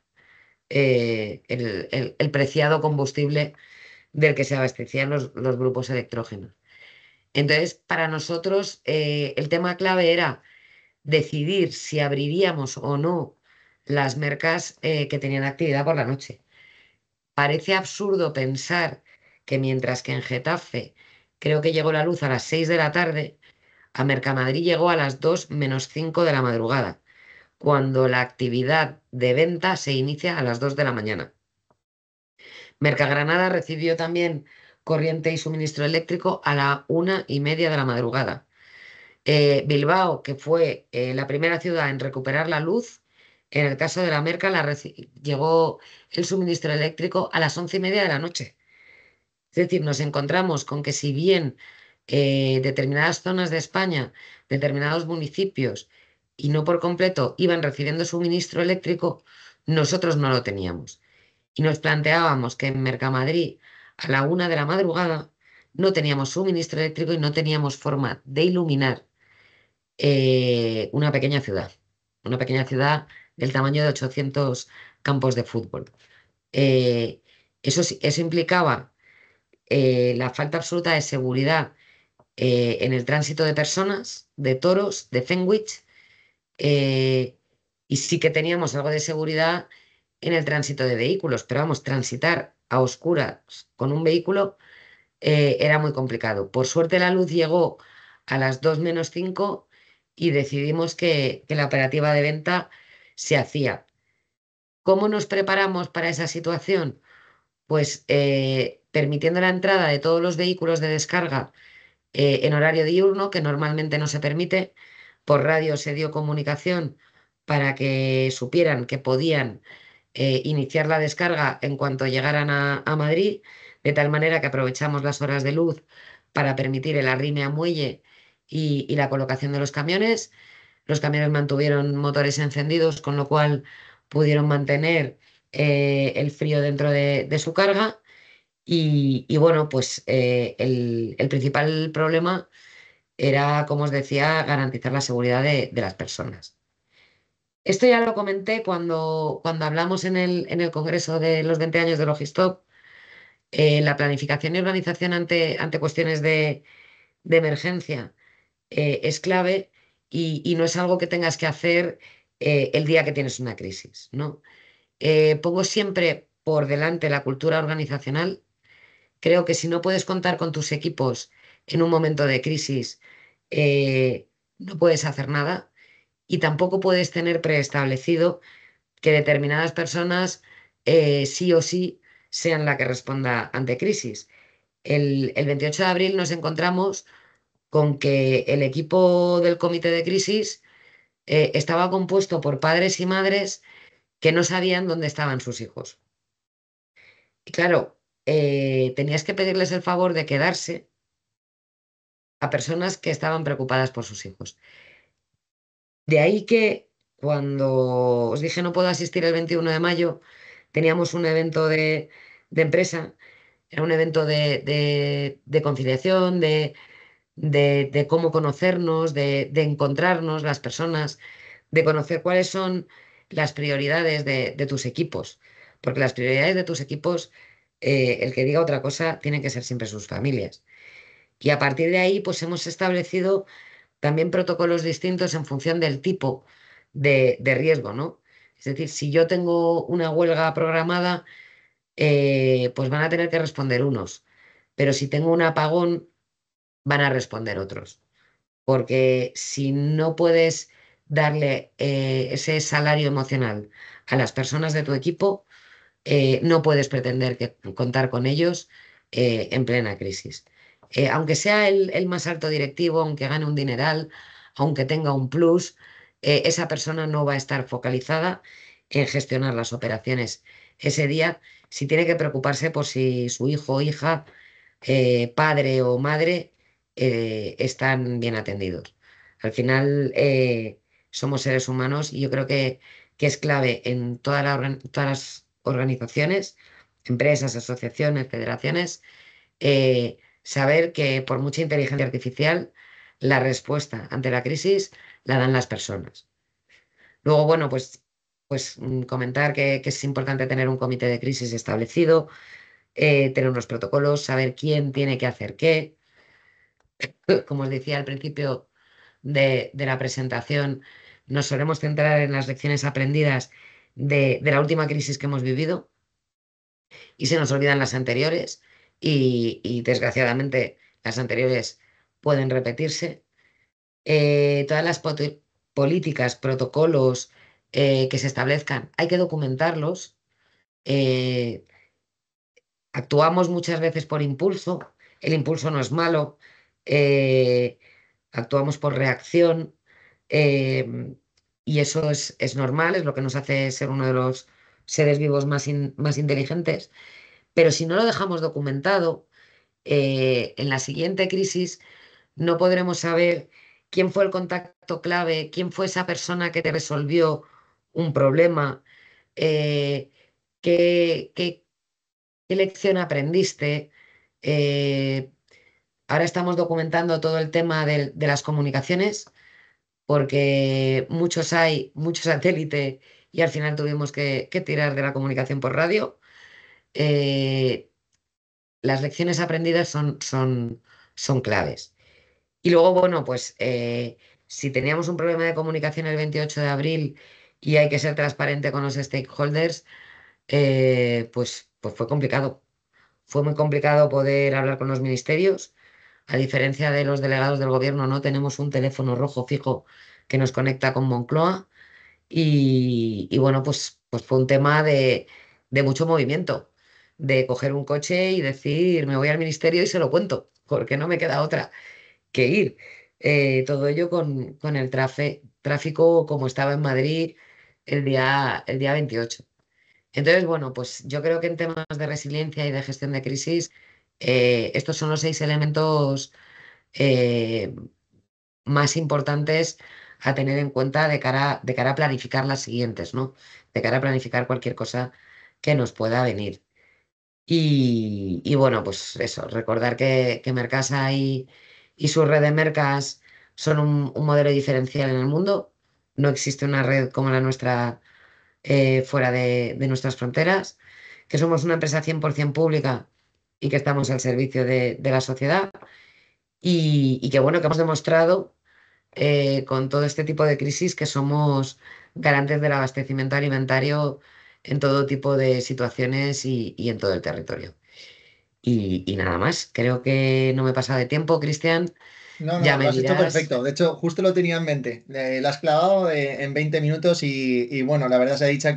S2: el preciado combustible del que se abastecían los grupos electrógenos. Entonces, para nosotros, el tema clave era decidir si abriríamos o no las mercas que tenían actividad por la noche. Parece absurdo pensar que mientras que en Getafe creo que llegó la luz a las 6 de la tarde, a Mercamadrid llegó a las 2 menos 5 de la madrugada, cuando la actividad de venta se inicia a las 2 de la mañana. Mercagranada recibió también corriente y suministro eléctrico a la 1:30 de la madrugada. Bilbao, que fue la primera ciudad en recuperar la luz, en el caso de la Merca llegó el suministro eléctrico a las 11:30 de la noche. Es decir, nos encontramos con que si bien determinadas zonas de España, determinados municipios, y no por completo, iban recibiendo suministro eléctrico, nosotros no lo teníamos. Y nos planteábamos que en Mercamadrid, a la 1 de la madrugada, no teníamos suministro eléctrico y no teníamos forma de iluminar una pequeña ciudad del tamaño de 800 campos de fútbol. Eso implicaba la falta absoluta de seguridad en el tránsito de personas, de toros, de Fenwich, eh, y sí que teníamos algo de seguridad en el tránsito de vehículos, pero vamos, transitar a oscuras con un vehículo era muy complicado. Por suerte la luz llegó a las 2 menos 5 y decidimos que la operativa de venta se hacía. ¿Cómo nos preparamos para esa situación? Pues permitiendo la entrada de todos los vehículos de descarga en horario diurno, que normalmente no se permite. Por radio se dio comunicación para que supieran que podían iniciar la descarga en cuanto llegaran a Madrid, de tal manera que aprovechamos las horas de luz para permitir el arrime a muelle y la colocación de los camiones. Los camiones mantuvieron motores encendidos, con lo cual pudieron mantener el frío dentro de su carga. Y bueno, pues el principal problema era, como os decía, garantizar la seguridad de las personas. Esto ya lo comenté cuando hablamos en el Congreso de los 20 años de Logistop. La planificación y organización ante cuestiones de emergencia es clave, y no es algo que tengas que hacer el día que tienes una crisis, ¿no? Pongo siempre por delante la cultura organizacional. Creo que si no puedes contar con tus equipos en un momento de crisis, no puedes hacer nada, y tampoco puedes tener preestablecido que determinadas personas sí o sí sean la que responda ante crisis. El 28 de abril nos encontramos con que el equipo del comité de crisis estaba compuesto por padres y madres que no sabían dónde estaban sus hijos. Y claro, tenías que pedirles el favor de quedarse a personas que estaban preocupadas por sus hijos. De ahí que cuando os dije no puedo asistir el 21 de mayo, teníamos un evento de empresa, era un evento de conciliación, de cómo conocernos, de encontrarnos las personas, de conocer cuáles son las prioridades de tus equipos. Porque las prioridades de tus equipos, el que diga otra cosa, tienen que ser siempre sus familias. Y a partir de ahí, pues hemos establecido también protocolos distintos en función del tipo de riesgo, ¿no? Es decir, si yo tengo una huelga programada, pues van a tener que responder unos, pero si tengo un apagón, van a responder otros. Porque si no puedes darle ese salario emocional a las personas de tu equipo, no puedes pretender contar con ellos en plena crisis. Aunque sea el más alto directivo, aunque gane un dineral, aunque tenga un plus, esa persona no va a estar focalizada en gestionar las operaciones ese día, si tiene que preocuparse por si su hijo o hija, padre o madre, están bien atendidos. Al final, somos seres humanos y yo creo que es clave en todas las organizaciones, empresas, asociaciones, federaciones, saber que por mucha inteligencia artificial, la respuesta ante la crisis la dan las personas. Luego, bueno, pues comentar que es importante tener un comité de crisis establecido, tener unos protocolos, saber quién tiene que hacer qué. Como os decía al principio de la presentación, nos solemos centrar en las lecciones aprendidas de la última crisis que hemos vivido y se nos olvidan las anteriores y desgraciadamente las anteriores pueden repetirse. Todas las políticas, protocolos que se establezcan, hay que documentarlos. Eh, Actuamos muchas veces por impulso, el impulso no es malo, eh, actuamos por reacción, eh, y eso es normal, es lo que nos hace ser uno de los seres vivos más inteligentes, pero si no lo dejamos documentado, en la siguiente crisis no podremos saber quién fue el contacto clave, quién fue esa persona que te resolvió un problema, eh, qué, ¿qué lección aprendiste? Eh, Ahora estamos documentando todo el tema de las comunicaciones porque mucho satélite y al final tuvimos que tirar de la comunicación por radio. Eh, las lecciones aprendidas son claves. Y luego, bueno, pues si teníamos un problema de comunicación el 28 de abril y hay que ser transparente con los stakeholders, pues fue complicado. Fue muy complicado poder hablar con los ministerios. A diferencia de los delegados del gobierno, no tenemos un teléfono rojo fijo que nos conecta con Moncloa. Y bueno, pues fue un tema de mucho movimiento, de coger un coche y decir, me voy al ministerio y se lo cuento, porque no me queda otra que ir. Todo ello con el tráfico como estaba en Madrid el día 28. Entonces, bueno, pues yo creo que en temas de resiliencia y de gestión de crisis, estos son los 6 elementos eh, más importantes a tener en cuenta de cara a planificar las siguientes, ¿no? De cara a planificar cualquier cosa que nos pueda venir. Y bueno, pues eso, recordar que Mercasa y su red de mercas son un modelo diferencial en el mundo. No existe una red como la nuestra fuera de nuestras fronteras, que somos una empresa 100% pública y que estamos al servicio de la sociedad y que bueno, que hemos demostrado con todo este tipo de crisis que somos garantes del abastecimiento alimentario en todo tipo de situaciones y en todo el territorio. Y nada más, creo que no me pasa de tiempo, Cristian,
S3: No,
S2: ya
S3: no, lo
S2: me
S3: has hecho
S2: dirás.
S3: perfecto. De hecho, justo lo tenía en mente. Lo has clavado en 20 minutos y bueno, la verdad se ha dicho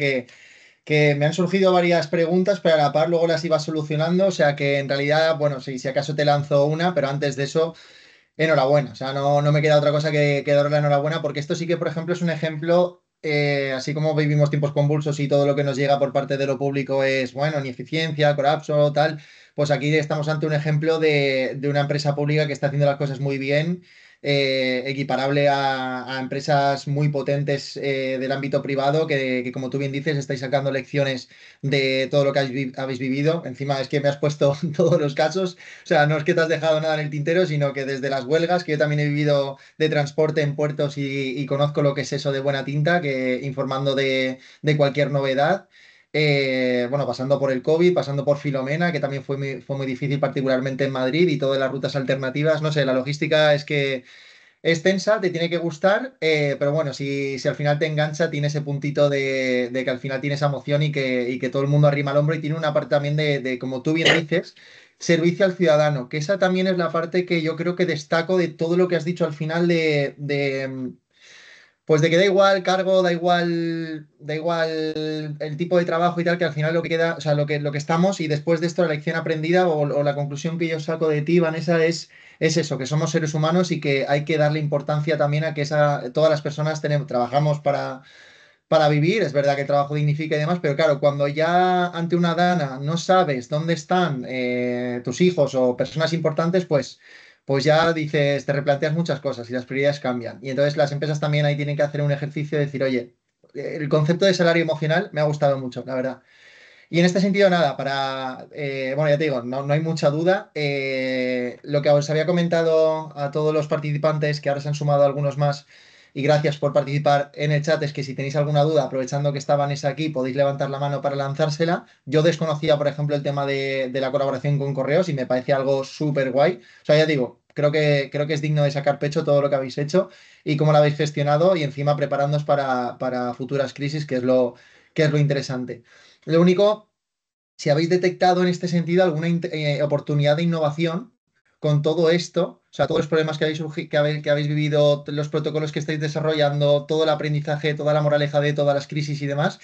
S3: que me han surgido varias preguntas, pero a la par luego las iba solucionando, o sea que en realidad, bueno, sí, si acaso te lanzo una, pero antes de eso, enhorabuena, o sea, no me queda otra cosa que daros la enhorabuena, porque esto sí que, por ejemplo, es un ejemplo, así como vivimos tiempos convulsos y todo lo que nos llega por parte de lo público es, bueno, ni eficiencia, colapso, tal, pues aquí estamos ante un ejemplo de una empresa pública que está haciendo las cosas muy bien, equiparable a empresas muy potentes del ámbito privado, que, como tú bien dices, estáis sacando lecciones de todo lo que habéis vivido. Encima es que me has puesto todos los casos, o sea, no es que te has dejado nada en el tintero, sino que desde las huelgas, que yo también he vivido de transporte en puertos y conozco lo que es eso de buena tinta, que informando de cualquier novedad. Bueno, pasando por el COVID, pasando por Filomena, que también fue muy difícil, particularmente en Madrid, y todas las rutas alternativas. No sé, la logística es que es tensa, te tiene que gustar, pero bueno, si al final te engancha, tiene ese puntito de que al final tiene esa emoción y que todo el mundo arrima el hombro, y tiene una parte también como tú bien dices, servicio al ciudadano, que esa también es la parte que yo creo que destaco de todo lo que has dicho al final pues de que da igual cargo, da igual el tipo de trabajo y tal, que al final lo que queda, o sea, lo que estamos, y después de esto la lección aprendida o la conclusión que yo saco de ti, Vanessa, es eso, que somos seres humanos y que hay que darle importancia también a que todas las personas trabajamos para vivir. Es verdad que el trabajo dignifica y demás, pero claro, cuando ya ante una dana no sabes dónde están tus hijos o personas importantes, pues ya dices, te replanteas muchas cosas y las prioridades cambian. Y entonces las empresas también ahí tienen que hacer un ejercicio de decir, oye, el concepto de salario emocional me ha gustado mucho, la verdad. Y en este sentido, nada, bueno, ya te digo, no hay mucha duda. Lo que os había comentado a todos los participantes, que ahora se han sumado algunos más, y gracias por participar en el chat, es que si tenéis alguna duda, aprovechando que está Vanessa aquí, podéis levantar la mano para lanzársela. Yo desconocía, por ejemplo, el tema de la colaboración con correos y me parece algo súper guay. O sea, ya digo, creo que es digno de sacar pecho todo lo que habéis hecho y cómo lo habéis gestionado, y encima preparándoos para futuras crisis, que es lo interesante. Lo único, si habéis detectado en este sentido alguna oportunidad de innovación con todo esto, o sea, todos los problemas que habéis vivido, los protocolos que estáis desarrollando, todo el aprendizaje, toda la moraleja de todas las crisis y demás,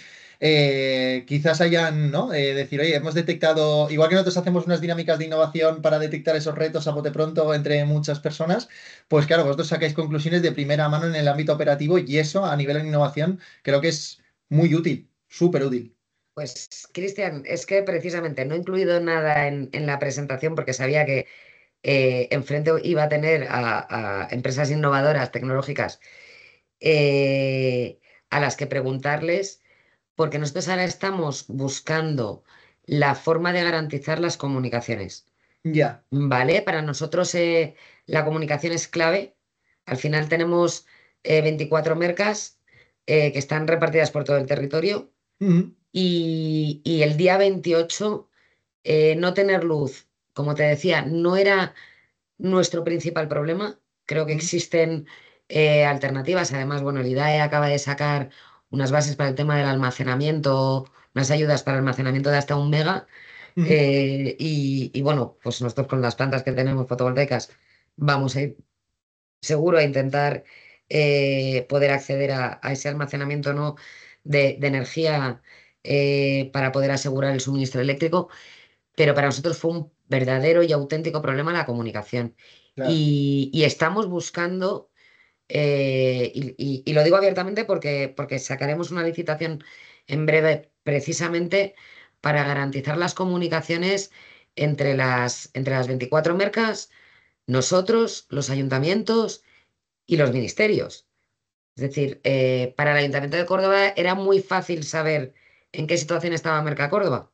S3: quizás hayan, ¿no? Decir, oye, hemos detectado, igual que nosotros hacemos unas dinámicas de innovación para detectar esos retos a bote pronto entre muchas personas, pues claro, vosotros sacáis conclusiones de primera mano en el ámbito operativo, y eso a nivel de innovación creo que es muy útil, súper útil.
S2: Pues, Cristian, es que precisamente no he incluido nada en la presentación porque sabía que enfrente iba a tener a empresas innovadoras tecnológicas a las que preguntarles, porque nosotros ahora estamos buscando la forma de garantizar las comunicaciones.
S3: Ya.
S2: ¿Vale? Para nosotros la comunicación es clave. Al final tenemos 24 mercas que están repartidas por todo el territorio,
S3: Ujú.
S2: y el día 28 no tener luz, como te decía, no era nuestro principal problema. Creo que
S3: Ujú.
S2: existen alternativas. Además, bueno, el IDAE acaba de sacar unas bases para el tema del almacenamiento, unas ayudas para almacenamiento de hasta 1 mega.
S3: Ujú.
S2: Y bueno, pues nosotros con las plantas que tenemos fotovoltaicas vamos a ir seguro a intentar poder acceder a ese almacenamiento, ¿no? de energía para poder asegurar el suministro eléctrico, pero para nosotros fue un verdadero y auténtico problema la comunicación.
S3: Claro.
S2: Y estamos buscando, y lo digo abiertamente porque sacaremos una licitación en breve precisamente para garantizar las comunicaciones entre las 24 mercas, nosotros, los ayuntamientos y los ministerios. Es decir, para el Ayuntamiento de Córdoba era muy fácil saber en qué situación estaba Merca Córdoba.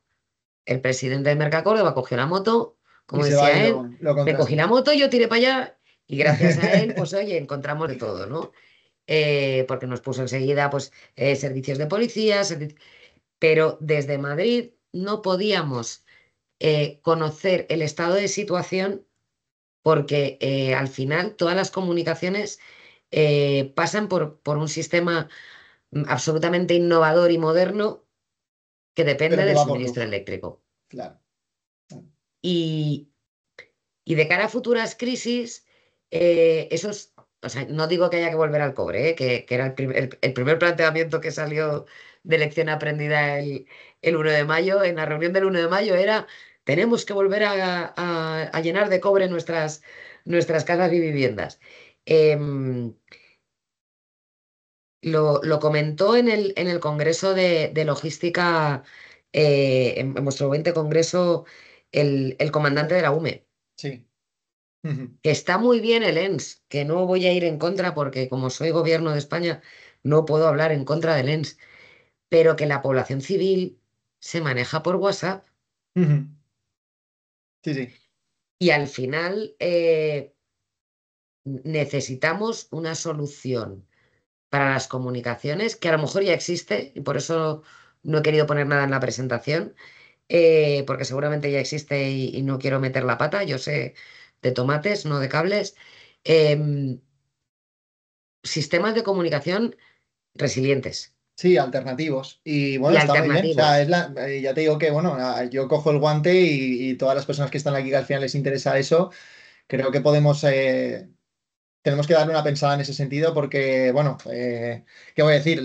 S2: El presidente de Merca Córdoba cogió la moto,
S3: Y
S2: como
S3: se va y
S2: decía él,
S3: lo
S2: me cogí la
S3: contrasta.
S2: moto, yo tiré para allá, y gracias a él, pues oye, encontramos de todo, ¿no? Porque nos puso enseguida pues servicios de policía, pero desde Madrid no podíamos conocer el estado de situación porque al final todas las comunicaciones pasan por un sistema absolutamente innovador y moderno que
S3: Pero
S2: depende
S3: que
S2: del
S3: va por
S2: suministro
S3: luz.
S2: eléctrico.
S3: Claro.
S2: Y, y de cara a futuras crisis, o sea, no digo que haya que volver al cobre, que era el primer planteamiento que salió de lección aprendida el 1 de mayo. En la reunión del 1 de mayo era, tenemos que volver a llenar de cobre nuestras casas y viviendas. Em, lo comentó en el Congreso de Logística, en vuestro 20 Congreso, el comandante de la UME,
S3: Sí. Ujú.
S2: que está muy bien el ENS, que no voy a ir en contra porque como soy gobierno de España no puedo hablar en contra del ENS, pero que la población civil se maneja por WhatsApp
S3: Ujú. Sí, sí.
S2: y al final necesitamos una solución para las comunicaciones que a lo mejor ya existe y por eso no he querido poner nada en la presentación, porque seguramente ya existe y no quiero meter la pata, yo sé de tomates, no de cables. Em, Sistemas de comunicación resilientes
S3: Sí, alternativos. Y
S2: y
S3: bueno, está muy bien. O sea,
S2: alternativos.
S3: ya te digo que, bueno, yo cojo el guante y todas las personas que están aquí que al final les interesa eso, creo que tenemos que darle una pensada en ese sentido porque, bueno, ¿qué voy a decir?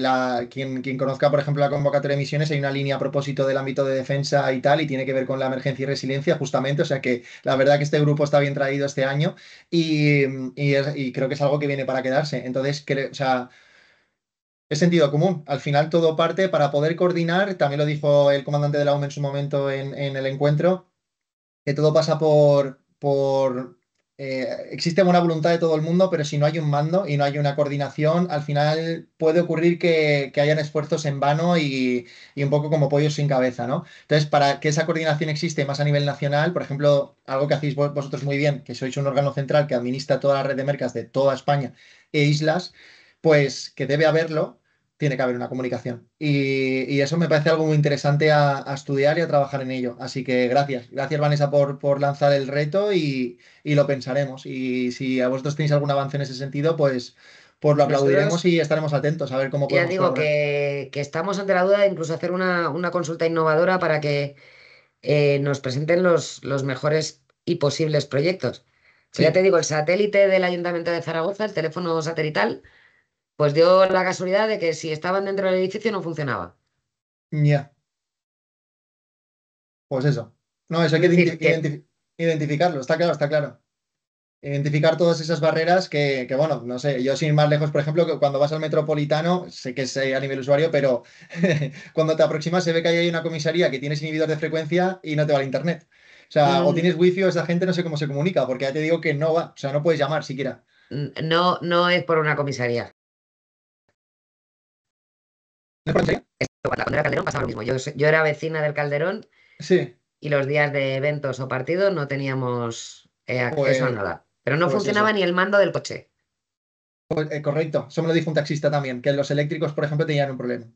S3: Quien conozca, por ejemplo, la convocatoria de emisiones, hay una línea a propósito del ámbito de defensa y tal, y tiene que ver con la emergencia y resiliencia, justamente. O sea que la verdad que este grupo está bien traído este año y creo que es algo que viene para quedarse. Entonces, o sea, es sentido común. Al final todo parte para poder coordinar, también lo dijo el comandante de la UME en su momento en el encuentro, que todo pasa existe buena voluntad de todo el mundo, pero si no hay un mando y no hay una coordinación, al final puede ocurrir que hayan esfuerzos en vano y un poco como pollos sin cabeza, ¿no? Entonces, para que esa coordinación existe más a nivel nacional, por ejemplo, algo que hacéis vosotros muy bien, que sois un órgano central que administra toda la red de mercas de toda España e islas, pues que debe haberlo, tiene que haber una comunicación. Y eso me parece algo muy interesante a estudiar y a trabajar en ello. Así que gracias. Gracias, Vanessa, por lanzar el reto y lo pensaremos. Y si a vosotros tenéis algún avance en ese sentido, pues lo aplaudiremos
S2: Nosotros,
S3: y estaremos atentos a ver cómo
S2: ya
S3: podemos
S2: digo
S3: colaborar.
S2: que estamos ante la duda de incluso hacer una consulta innovadora para que nos presenten los mejores y posibles proyectos. Pues ya te
S3: Sí,
S2: digo, el satélite del Ayuntamiento de Zaragoza, el teléfono satelital, pues dio la casualidad de que si estaban dentro del edificio no funcionaba.
S3: ya, pues eso. No, eso hay
S2: Es
S3: que
S2: decir, que
S3: identificarlo, está claro, está claro. Identificar todas esas barreras bueno, no sé, yo sin ir más lejos, por ejemplo, que cuando vas al Metropolitano, sé que es a nivel usuario, pero cuando te aproximas se ve que ahí hay una comisaría que tienes inhibidor de frecuencia y no te va el internet. O sea, o
S2: mm,
S3: tienes wifi o esa gente no sé cómo se comunica, porque ya te digo que no va, o sea, no puedes llamar siquiera.
S2: no es por una comisaría.
S3: ¿No es por serio?
S2: Cuando era Calderón pasaba lo mismo. Yo era vecina del Calderón
S3: Sí,
S2: y los días de eventos o partidos no teníamos acceso a
S3: pues,
S2: nada. Pero no
S3: pues
S2: funcionaba
S3: eso.
S2: ni el mando del coche.
S3: Correcto, eso me lo dijo un taxista también, que los eléctricos, por ejemplo, tenían un problema.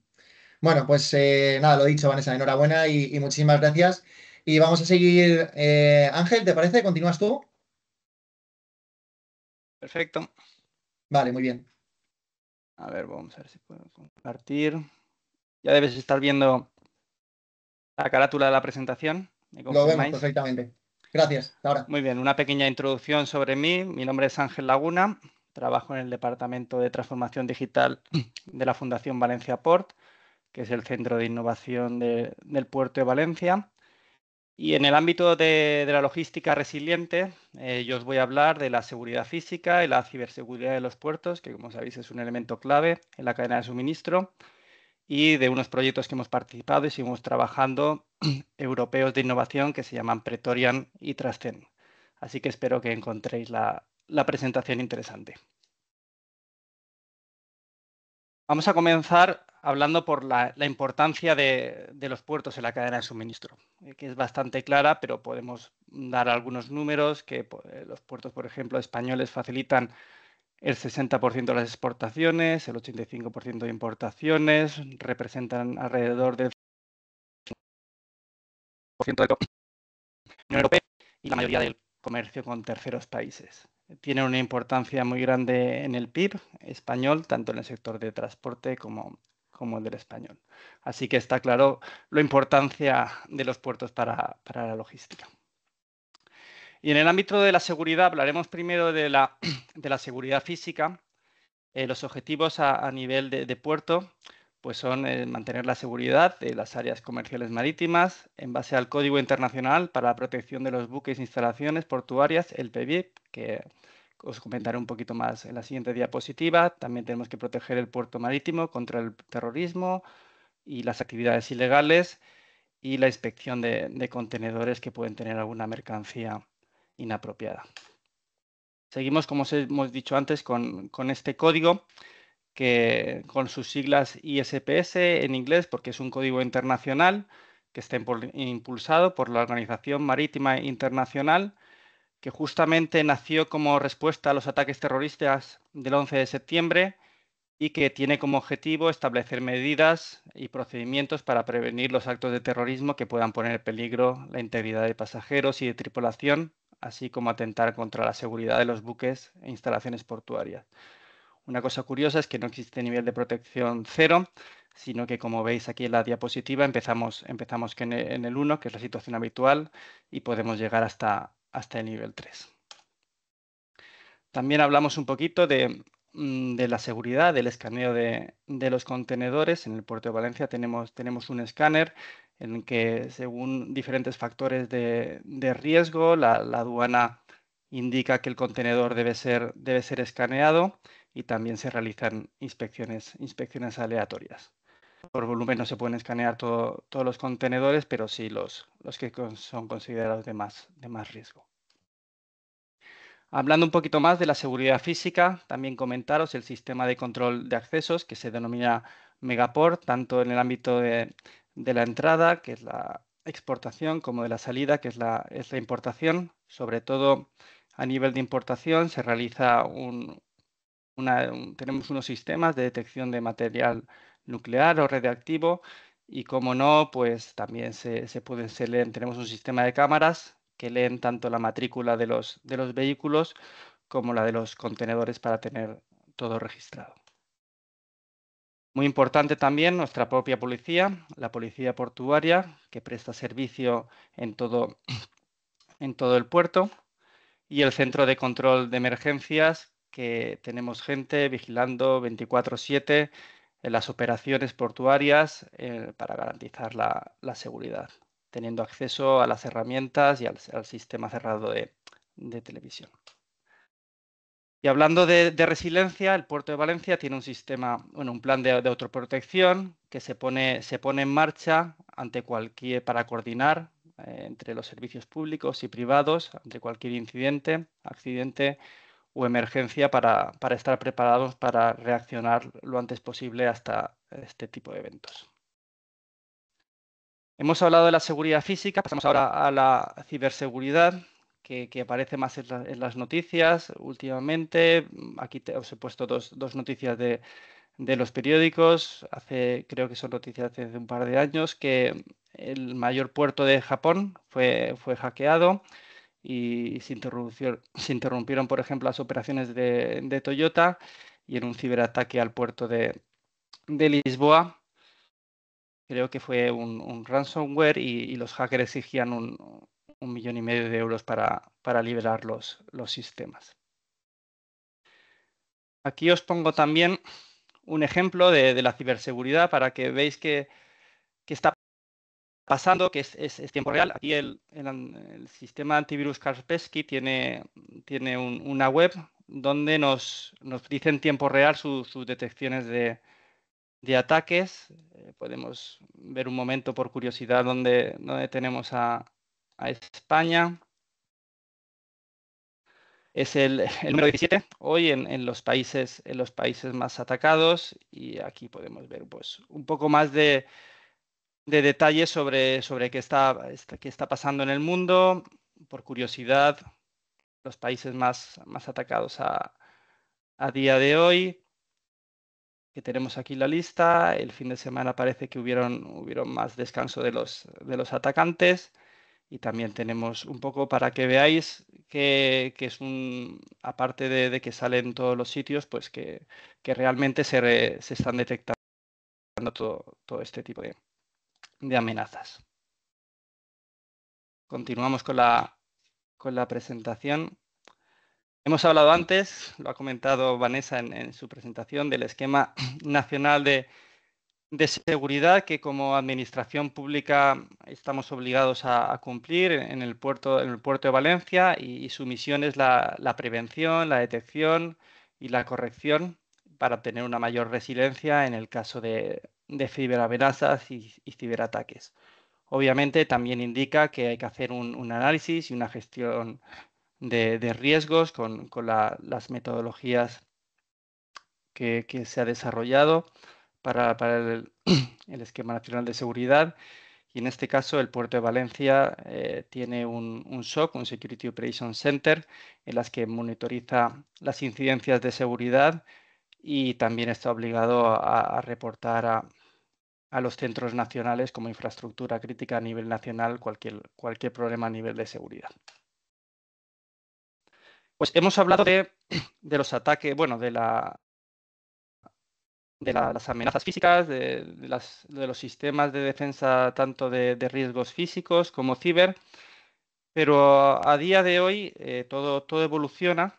S3: Bueno, pues nada, lo dicho, Vanessa, enhorabuena y muchísimas gracias. Y vamos a seguir. Ángel, ¿te parece? ¿Continúas tú?
S1: Perfecto.
S3: Vale, muy bien.
S1: A ver, vamos a ver si puedo compartir. Ya debes estar viendo la carátula de la presentación. ¿Me
S3: Lo vemos
S1: confirmáis?
S3: perfectamente. Gracias. Hasta ahora.
S1: Muy bien, una pequeña introducción sobre mí. Mi nombre es Ángel Laguna. Trabajo en el Departamento de Transformación Digital de la Fundación Valencia Port, que es el centro de innovación del puerto de Valencia. Y en el ámbito de la logística resiliente, yo os voy a hablar de la seguridad física y la ciberseguridad de los puertos, que como sabéis es un elemento clave en la cadena de suministro, y de unos proyectos que hemos participado y seguimos trabajando europeos de innovación que se llaman Pretorian y Trascend. Así que espero que encontréis la presentación interesante. Vamos a comenzar hablando por la importancia de los puertos en la cadena de suministro, que es bastante clara, pero podemos dar algunos números que los puertos, por ejemplo, españoles facilitan el 60% de las exportaciones, el 85% de importaciones, representan alrededor del 100% de la Unión Europea y la mayoría del comercio con terceros países. Tiene una importancia muy grande en el PIB español, tanto en el sector de transporte como el del español. Así que está claro la importancia de los puertos para la logística. Y en el ámbito de la seguridad hablaremos primero de la seguridad física, los objetivos a nivel de puerto, pues son mantener la seguridad de las áreas comerciales marítimas en base al Código Internacional para la Protección de los Buques e Instalaciones Portuarias, el PBIP, que os comentaré un poquito más en la siguiente diapositiva. También tenemos que proteger el puerto marítimo contra el terrorismo y las actividades ilegales y la inspección de contenedores que pueden tener alguna mercancía inapropiada. Seguimos, como os hemos dicho antes, con este código, que con sus siglas ISPS en inglés, porque es un código internacional que está impulsado por la Organización Marítima Internacional, que justamente nació como respuesta a los ataques terroristas del 11 de septiembre y que tiene como objetivo establecer medidas y procedimientos para prevenir los actos de terrorismo que puedan poner en peligro la integridad de pasajeros y de tripulación, así como atentar contra la seguridad de los buques e instalaciones portuarias. Una cosa curiosa es que no existe nivel de protección 0, sino que, como veis aquí en la diapositiva, empezamos en el 1, que es la situación habitual, y podemos llegar hasta el nivel 3. También hablamos un poquito de la seguridad, del escaneo de los contenedores. En el puerto de Valencia tenemos un escáner en el que, según diferentes factores de riesgo, la aduana indica que el contenedor debe ser escaneado, y también se realizan inspecciones aleatorias. Por volumen no se pueden escanear todos los contenedores, pero sí los que son considerados de más riesgo. Hablando un poquito más de la seguridad física, también comentaros el sistema de control de accesos, que se denomina Megaport, tanto en el ámbito de la entrada, que es la exportación, como de la salida, que es la importación. Sobre todo a nivel de importación se realiza tenemos unos sistemas de detección de material nuclear o radiactivo, y como no, pues también tenemos un sistema de cámaras que leen tanto la matrícula de los vehículos como la de los contenedores para tener todo registrado. Muy importante también nuestra propia policía, la policía portuaria, que presta servicio en todo el puerto, y el centro de control de emergencias, que tenemos gente vigilando 24/7 en las operaciones portuarias para garantizar la seguridad, teniendo acceso a las herramientas y al sistema cerrado de televisión. Y hablando de resiliencia, el puerto de Valencia tiene un plan de autoprotección que se pone en marcha para coordinar entre los servicios públicos y privados ante cualquier incidente, accidente o emergencia, para estar preparados para reaccionar lo antes posible hasta este tipo de eventos. Hemos hablado de la seguridad física, pasamos ahora a la ciberseguridad, que aparece más en las noticias últimamente. Aquí os he puesto dos noticias de los periódicos. Creo que son noticias de hace un par de años, que el mayor puerto de Japón fue hackeado y se interrumpieron, por ejemplo, las operaciones de Toyota, y en un ciberataque al puerto de Lisboa, creo que fue un ransomware, y los hackers exigían 1,5 millones de euros para liberar los sistemas. Aquí os pongo también un ejemplo de la ciberseguridad para que veáis que está pasando, que es tiempo real. Aquí el sistema antivirus Kaspersky tiene una web donde nos dice en tiempo real sus detecciones de ataques. Podemos ver un momento, por curiosidad, donde tenemos a España. Es el número 17 hoy en los países más atacados, y aquí podemos ver pues un poco más de detalles sobre qué está pasando en el mundo. Por curiosidad, los países más atacados a día de hoy, que tenemos aquí la lista. El fin de semana parece que hubieron más descanso de los atacantes, y también tenemos un poco para que veáis que es aparte de que sale en todos los sitios, pues que realmente se están detectando todo este tipo de amenazas. Continuamos con la presentación. Hemos hablado antes, lo ha comentado Vanessa en su presentación, del esquema nacional de de seguridad que como administración pública estamos obligados a cumplir en el puerto de Valencia, y su misión es la prevención, la detección y la corrección para obtener una mayor resiliencia en el caso de ciberamenazas y ciberataques. Obviamente también indica que hay que hacer un análisis y una gestión de riesgos con las metodologías que se ha desarrollado para el Esquema Nacional de Seguridad. Y en este caso el puerto de Valencia tiene un SOC, un Security Operations Center, en las que monitoriza las incidencias de seguridad y también está obligado a reportar a los centros nacionales como infraestructura crítica a nivel nacional cualquier problema a nivel de seguridad. Pues hemos hablado de los ataques, bueno, de las amenazas físicas, de los sistemas de defensa tanto de riesgos físicos como ciber, pero a día de hoy todo evoluciona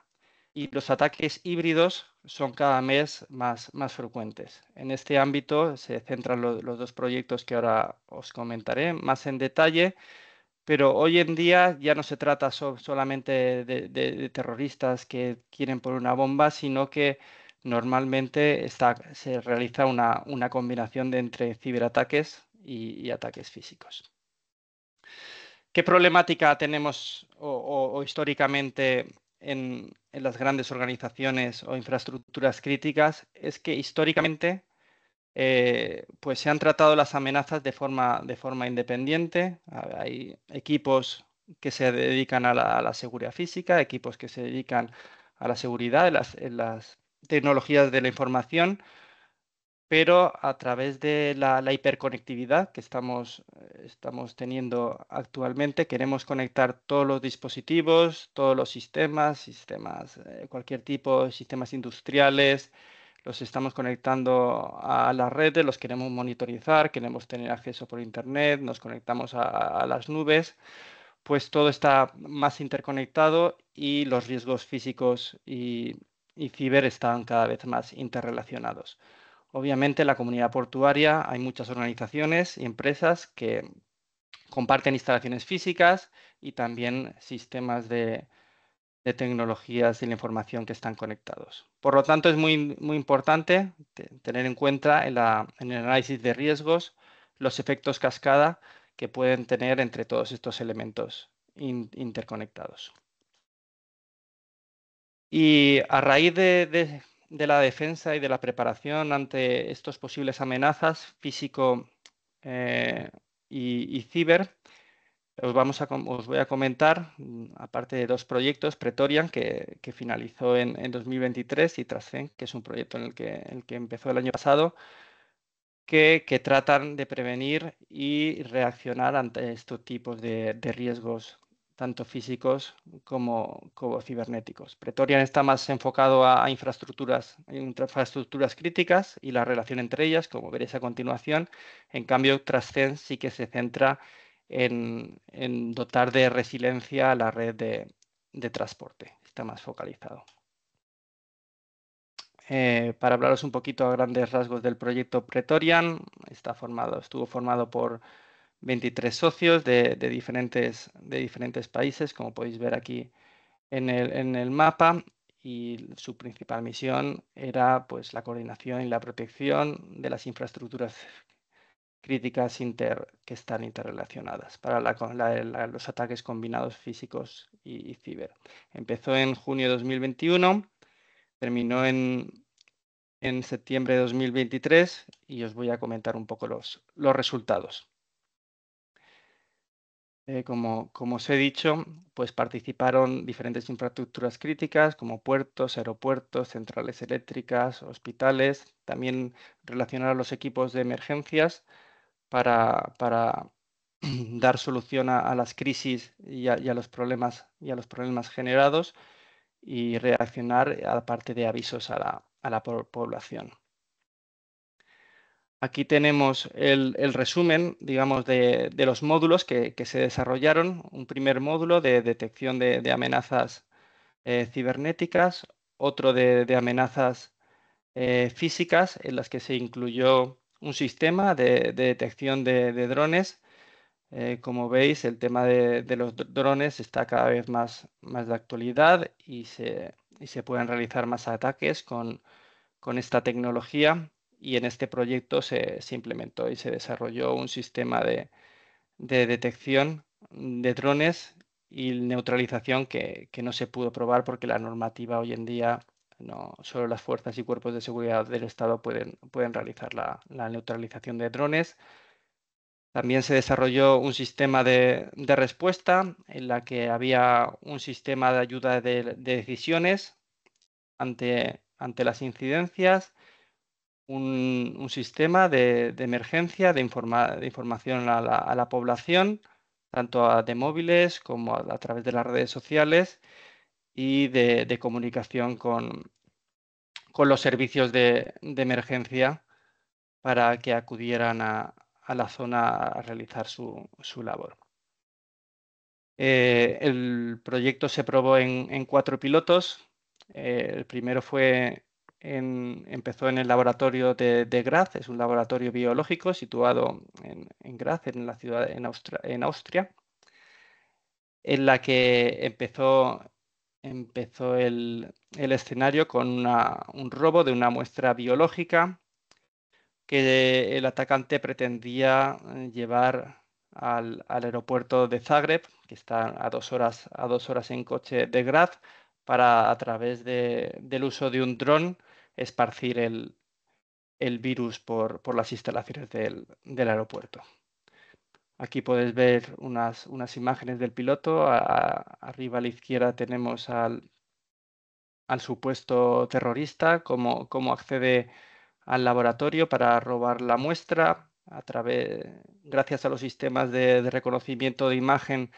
S1: y los ataques híbridos son cada mes más frecuentes. En este ámbito se centran los dos proyectos que ahora os comentaré más en detalle, pero hoy en día ya no se trata solamente de terroristas que quieren poner una bomba, sino que normalmente se realiza una combinación entre ciberataques y ataques físicos. ¿Qué problemática tenemos o históricamente en las grandes organizaciones o infraestructuras críticas? Es que históricamente pues se han tratado las amenazas de forma independiente. Hay equipos que se dedican a la seguridad física, equipos que se dedican a la seguridad en las tecnologías de la información, pero a través de la hiperconectividad que estamos teniendo actualmente, queremos conectar todos los dispositivos, todos los sistemas, cualquier tipo de sistemas industriales, los estamos conectando a las redes, los queremos monitorizar, queremos tener acceso por Internet, nos conectamos a las nubes, pues todo está más interconectado y los riesgos físicos y ciber están cada vez más interrelacionados. Obviamente en la comunidad portuaria hay muchas organizaciones y empresas que comparten instalaciones físicas y también sistemas de tecnologías de la información que están conectados. Por lo tanto, es muy importante tener en cuenta en el análisis de riesgos los efectos cascada que pueden tener entre todos estos elementos interconectados. Y a raíz de la defensa y de la preparación ante estos posibles amenazas físico y ciber, os voy a comentar, aparte de dos proyectos, Pretorian, que finalizó en 2023, y Trascend, que es un proyecto en el que empezó el año pasado, que tratan de prevenir y reaccionar ante estos tipos de riesgos, tanto físicos como cibernéticos. Pretorian está más enfocado a infraestructuras críticas y la relación entre ellas, como veréis a continuación. En cambio, Trascend sí que se centra en dotar de resiliencia a la red de transporte. Está más focalizado. Para hablaros un poquito a grandes rasgos del proyecto Pretorian, estuvo formado por 23 socios de diferentes países, como podéis ver aquí en el mapa, y su principal misión era pues, la coordinación y la protección de las infraestructuras críticas que están interrelacionadas para los ataques combinados físicos y ciber. Empezó en junio de 2021, terminó en septiembre de 2023 y os voy a comentar un poco los resultados. Como os he dicho, pues participaron diferentes infraestructuras críticas como puertos, aeropuertos, centrales eléctricas, hospitales. También relacionaron los equipos de emergencias para dar solución a las crisis y a los problemas generados, y reaccionar a parte de avisos a la población. Aquí tenemos el resumen, digamos, de los módulos que se desarrollaron. Un primer módulo de detección de amenazas cibernéticas, otro de amenazas físicas, en las que se incluyó un sistema de detección de drones. Como veis, el tema de los drones está cada vez más de actualidad y se pueden realizar más ataques con esta tecnología, y en este proyecto se implementó y se desarrolló un sistema de detección de drones y neutralización que no se pudo probar porque la normativa hoy en día no, solo las fuerzas y cuerpos de seguridad del Estado pueden realizar la neutralización de drones. También se desarrolló un sistema de respuesta en la que había un sistema de ayuda de decisiones ante las incidencias, un sistema de emergencia, de información a la población, tanto de móviles como a través de las redes sociales, y de comunicación con los servicios de emergencia para que acudieran a la zona a realizar su labor. El proyecto se probó en 4 pilotos. El primero empezó en el laboratorio de Graz, es un laboratorio biológico situado en Graz, en la ciudad en Austria, en la que empezó el escenario con un robo de una muestra biológica que el atacante pretendía llevar al aeropuerto de Zagreb, que está a 2 horas en coche de Graz, para, a través del uso de un dron, esparcir el virus por las instalaciones del aeropuerto. Aquí podéis ver unas imágenes del piloto. Arriba a la izquierda tenemos al supuesto terrorista, cómo accede al laboratorio para robar la muestra. Gracias a los sistemas de reconocimiento de imagen,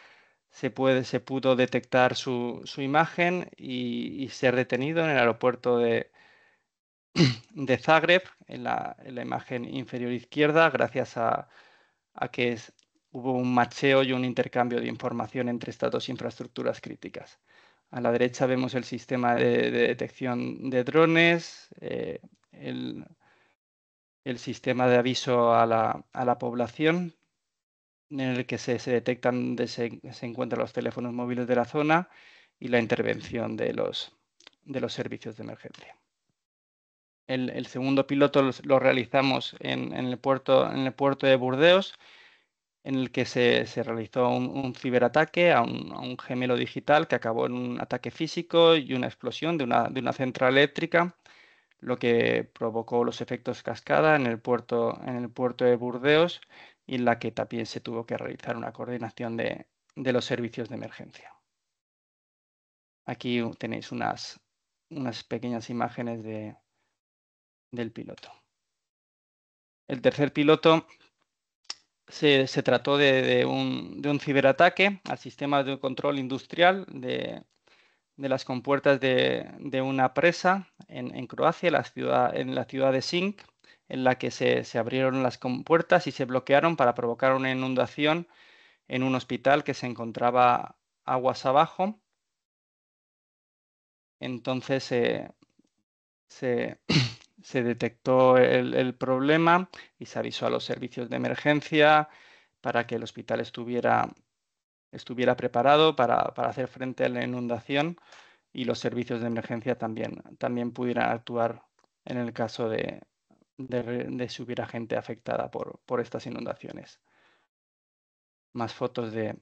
S1: se pudo detectar su imagen y ser detenido en el aeropuerto de Zagreb, en la imagen inferior izquierda, gracias a que hubo un macheo y un intercambio de información entre estas dos infraestructuras críticas. A la derecha vemos el sistema de detección de drones, el sistema de aviso a la población, en el que se detectan dónde se encuentran los teléfonos móviles de la zona, y la intervención de los servicios de emergencia. El segundo piloto lo realizamos en el puerto de Burdeos, en el que se realizó un ciberataque a un gemelo digital que acabó en un ataque físico y una explosión de una central eléctrica, lo que provocó los efectos cascada en el puerto de Burdeos, y en la que también se tuvo que realizar una coordinación de los servicios de emergencia. Aquí tenéis unas pequeñas imágenes del piloto. El tercer piloto se trató de un ciberataque al sistema de control industrial de las compuertas de una presa en Croacia, en la ciudad de Sink, en la que se abrieron las compuertas y se bloquearon para provocar una inundación en un hospital que se encontraba aguas abajo. Entonces se detectó el problema y se avisó a los servicios de emergencia para que el hospital estuviera preparado para hacer frente a la inundación, y los servicios de emergencia también pudieran actuar en el caso de si hubiera gente afectada por estas inundaciones. Más fotos de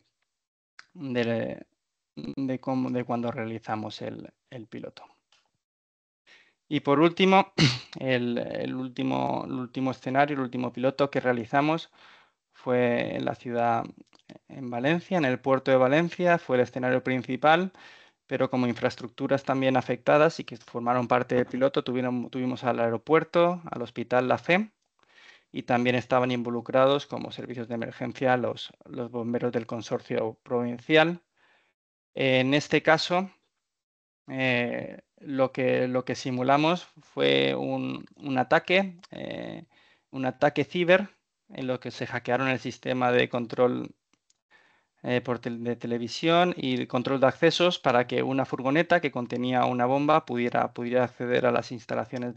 S1: cuando realizamos el piloto. Y por último, el último escenario, el último piloto que realizamos fue en la ciudad, en Valencia, en el puerto de Valencia. Fue el escenario principal, pero como infraestructuras también afectadas y que formaron parte del piloto, tuvimos al aeropuerto, al Hospital La Fe, y también estaban involucrados como servicios de emergencia los bomberos del consorcio provincial. En este caso, lo que simulamos fue un ataque ciber, en lo que se hackearon el sistema de control de televisión y el control de accesos, para que una furgoneta que contenía una bomba pudiera acceder a las instalaciones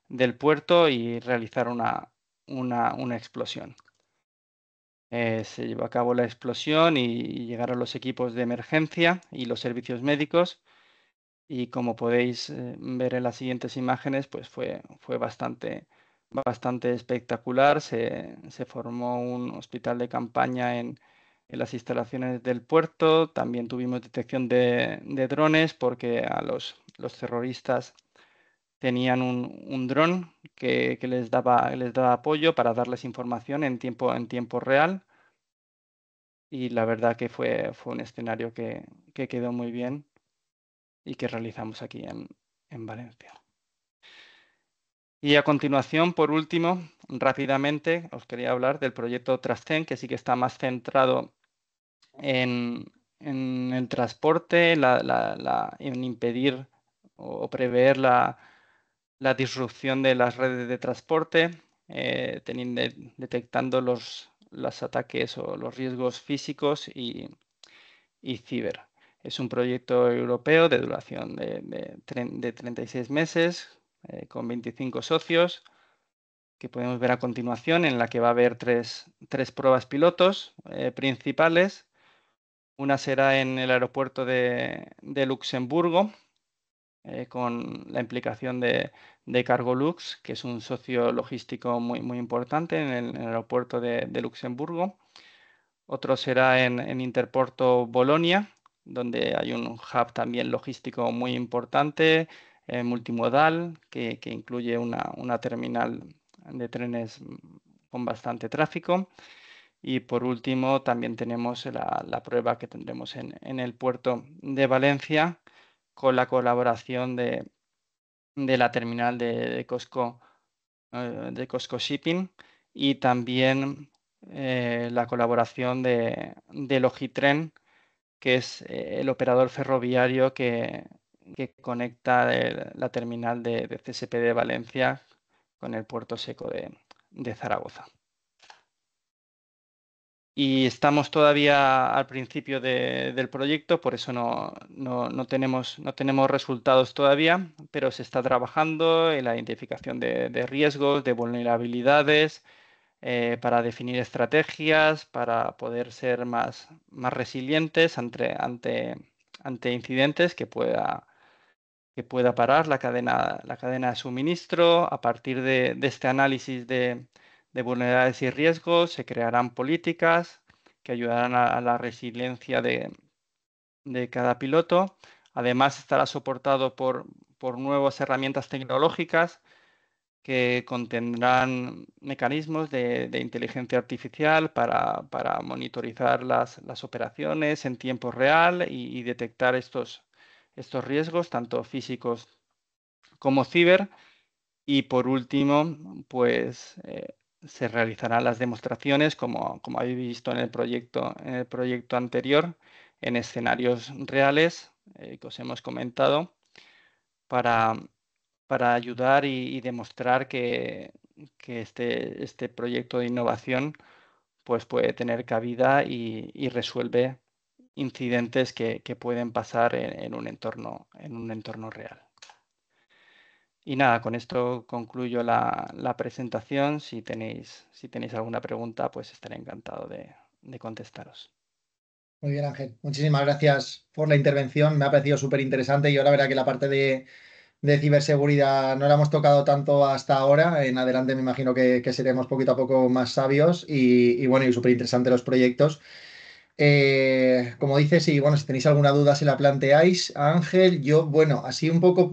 S1: del puerto y realizar una una explosión. Se llevó a cabo la explosión y llegaron los equipos de emergencia y los servicios médicos. Y como podéis ver en las siguientes imágenes, pues fue bastante espectacular. Se formó un hospital de campaña en las instalaciones del puerto. También tuvimos detección de drones porque a los terroristas tenían un dron que les daba apoyo para darles información en tiempo real. Y la verdad que fue un escenario que quedó muy bien y que realizamos aquí en Valencia. Y a continuación, por último, rápidamente, os quería hablar del proyecto Trascend, que sí que está más centrado en el transporte, en impedir o prever la disrupción de las redes de transporte, detectando los ataques o los riesgos físicos y ciber. Es un proyecto europeo de duración de 36 meses, con 25 socios, que podemos ver a continuación, en la que va a haber tres pruebas pilotos principales. Una será en el aeropuerto de Luxemburgo, con la implicación de Cargolux, que es un socio logístico muy importante en el aeropuerto de Luxemburgo. Otro será en Interporto Bolonia, donde hay un hub también logístico muy importante, multimodal, que incluye una terminal de trenes con bastante tráfico. Y por último, también tenemos la prueba que tendremos en el puerto de Valencia, con la colaboración de la terminal de Costco Shipping, y también la colaboración de Logitren, que es el operador ferroviario que conecta la terminal de CSP de Valencia con el puerto seco de Zaragoza. Y estamos todavía al principio del proyecto, por eso no tenemos resultados todavía, pero se está trabajando en la identificación de riesgos, de vulnerabilidades, para definir estrategias, para poder ser más resilientes ante incidentes que pueda parar la cadena de suministro. A partir de este análisis de vulnerabilidades y riesgos, se crearán políticas que ayudarán a la resiliencia de cada piloto. Además, estará soportado por nuevas herramientas tecnológicas que contendrán mecanismos de inteligencia artificial para monitorizar las operaciones en tiempo real y detectar estos riesgos, tanto físicos como ciber. Y por último, pues se realizarán las demostraciones, como habéis visto en el proyecto anterior, en escenarios reales que os hemos comentado, para ayudar y demostrar que este proyecto de innovación pues puede tener cabida y resuelve incidentes que pueden pasar en un entorno real. Y nada, con esto concluyo la presentación. Si tenéis alguna pregunta, pues estaré encantado de contestaros.
S3: Muy bien, Ángel. Muchísimas gracias por la intervención. Me ha parecido súper interesante. Yo la verdad que la parte de ciberseguridad no la hemos tocado tanto hasta ahora. En adelante me imagino que seremos poquito a poco más sabios y bueno, y súper interesantes los proyectos. Como dices, y bueno, si tenéis alguna duda se la planteáis a Ángel. Yo, bueno, así un poco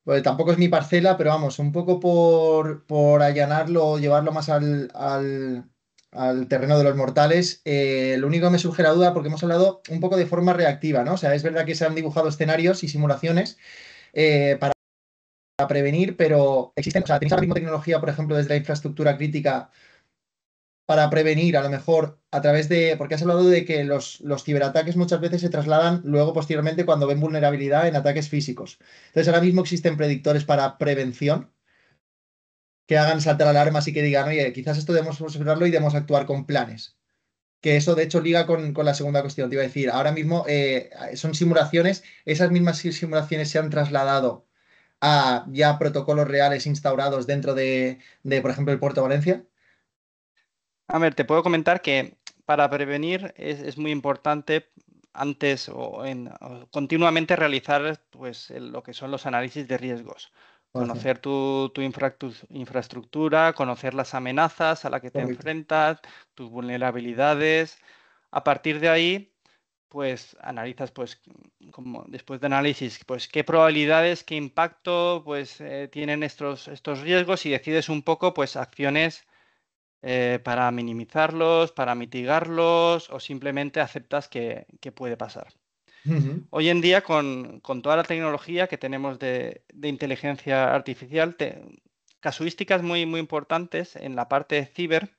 S3: pues tampoco es mi parcela, pero vamos, un poco por allanarlo, llevarlo más al terreno de los mortales. Lo único que me surge la duda, porque hemos hablado un poco de forma reactiva, ¿no? O sea, es verdad que se han dibujado escenarios y simulaciones para prevenir, pero existen, o sea, ¿tenéis ahora mismo tecnología, por ejemplo, desde la infraestructura crítica para prevenir, a lo mejor a través de, porque has hablado de que los ciberataques muchas veces se trasladan luego posteriormente cuando ven vulnerabilidad en ataques físicos? Entonces, ahora mismo existen predictores para prevención que hagan saltar alarmas y que digan, oye, quizás esto debemos observarlo y debemos actuar con planes. Que eso, de hecho, liga con la segunda cuestión. Te iba a decir, ahora mismo son simulaciones, esas mismas simulaciones se han trasladado a ya protocolos reales instaurados dentro por ejemplo, el puerto de Valencia?
S1: A ver, te puedo comentar que para prevenir es muy importante antes o continuamente realizar pues, lo que son los análisis de riesgos.
S3: Correcto.
S1: Conocer tu infraestructura, conocer las amenazas a las que te
S3: Correcto.
S1: enfrentas, tus vulnerabilidades. A partir de ahí, pues analizas, pues, como después de análisis, pues qué probabilidades, qué impacto, pues tienen estos riesgos y decides un poco, pues, acciones para minimizarlos, para mitigarlos o simplemente aceptas que puede pasar.
S3: Ujú.
S1: Hoy en día, con toda la tecnología que tenemos de inteligencia artificial, casuísticas muy importantes en la parte de ciber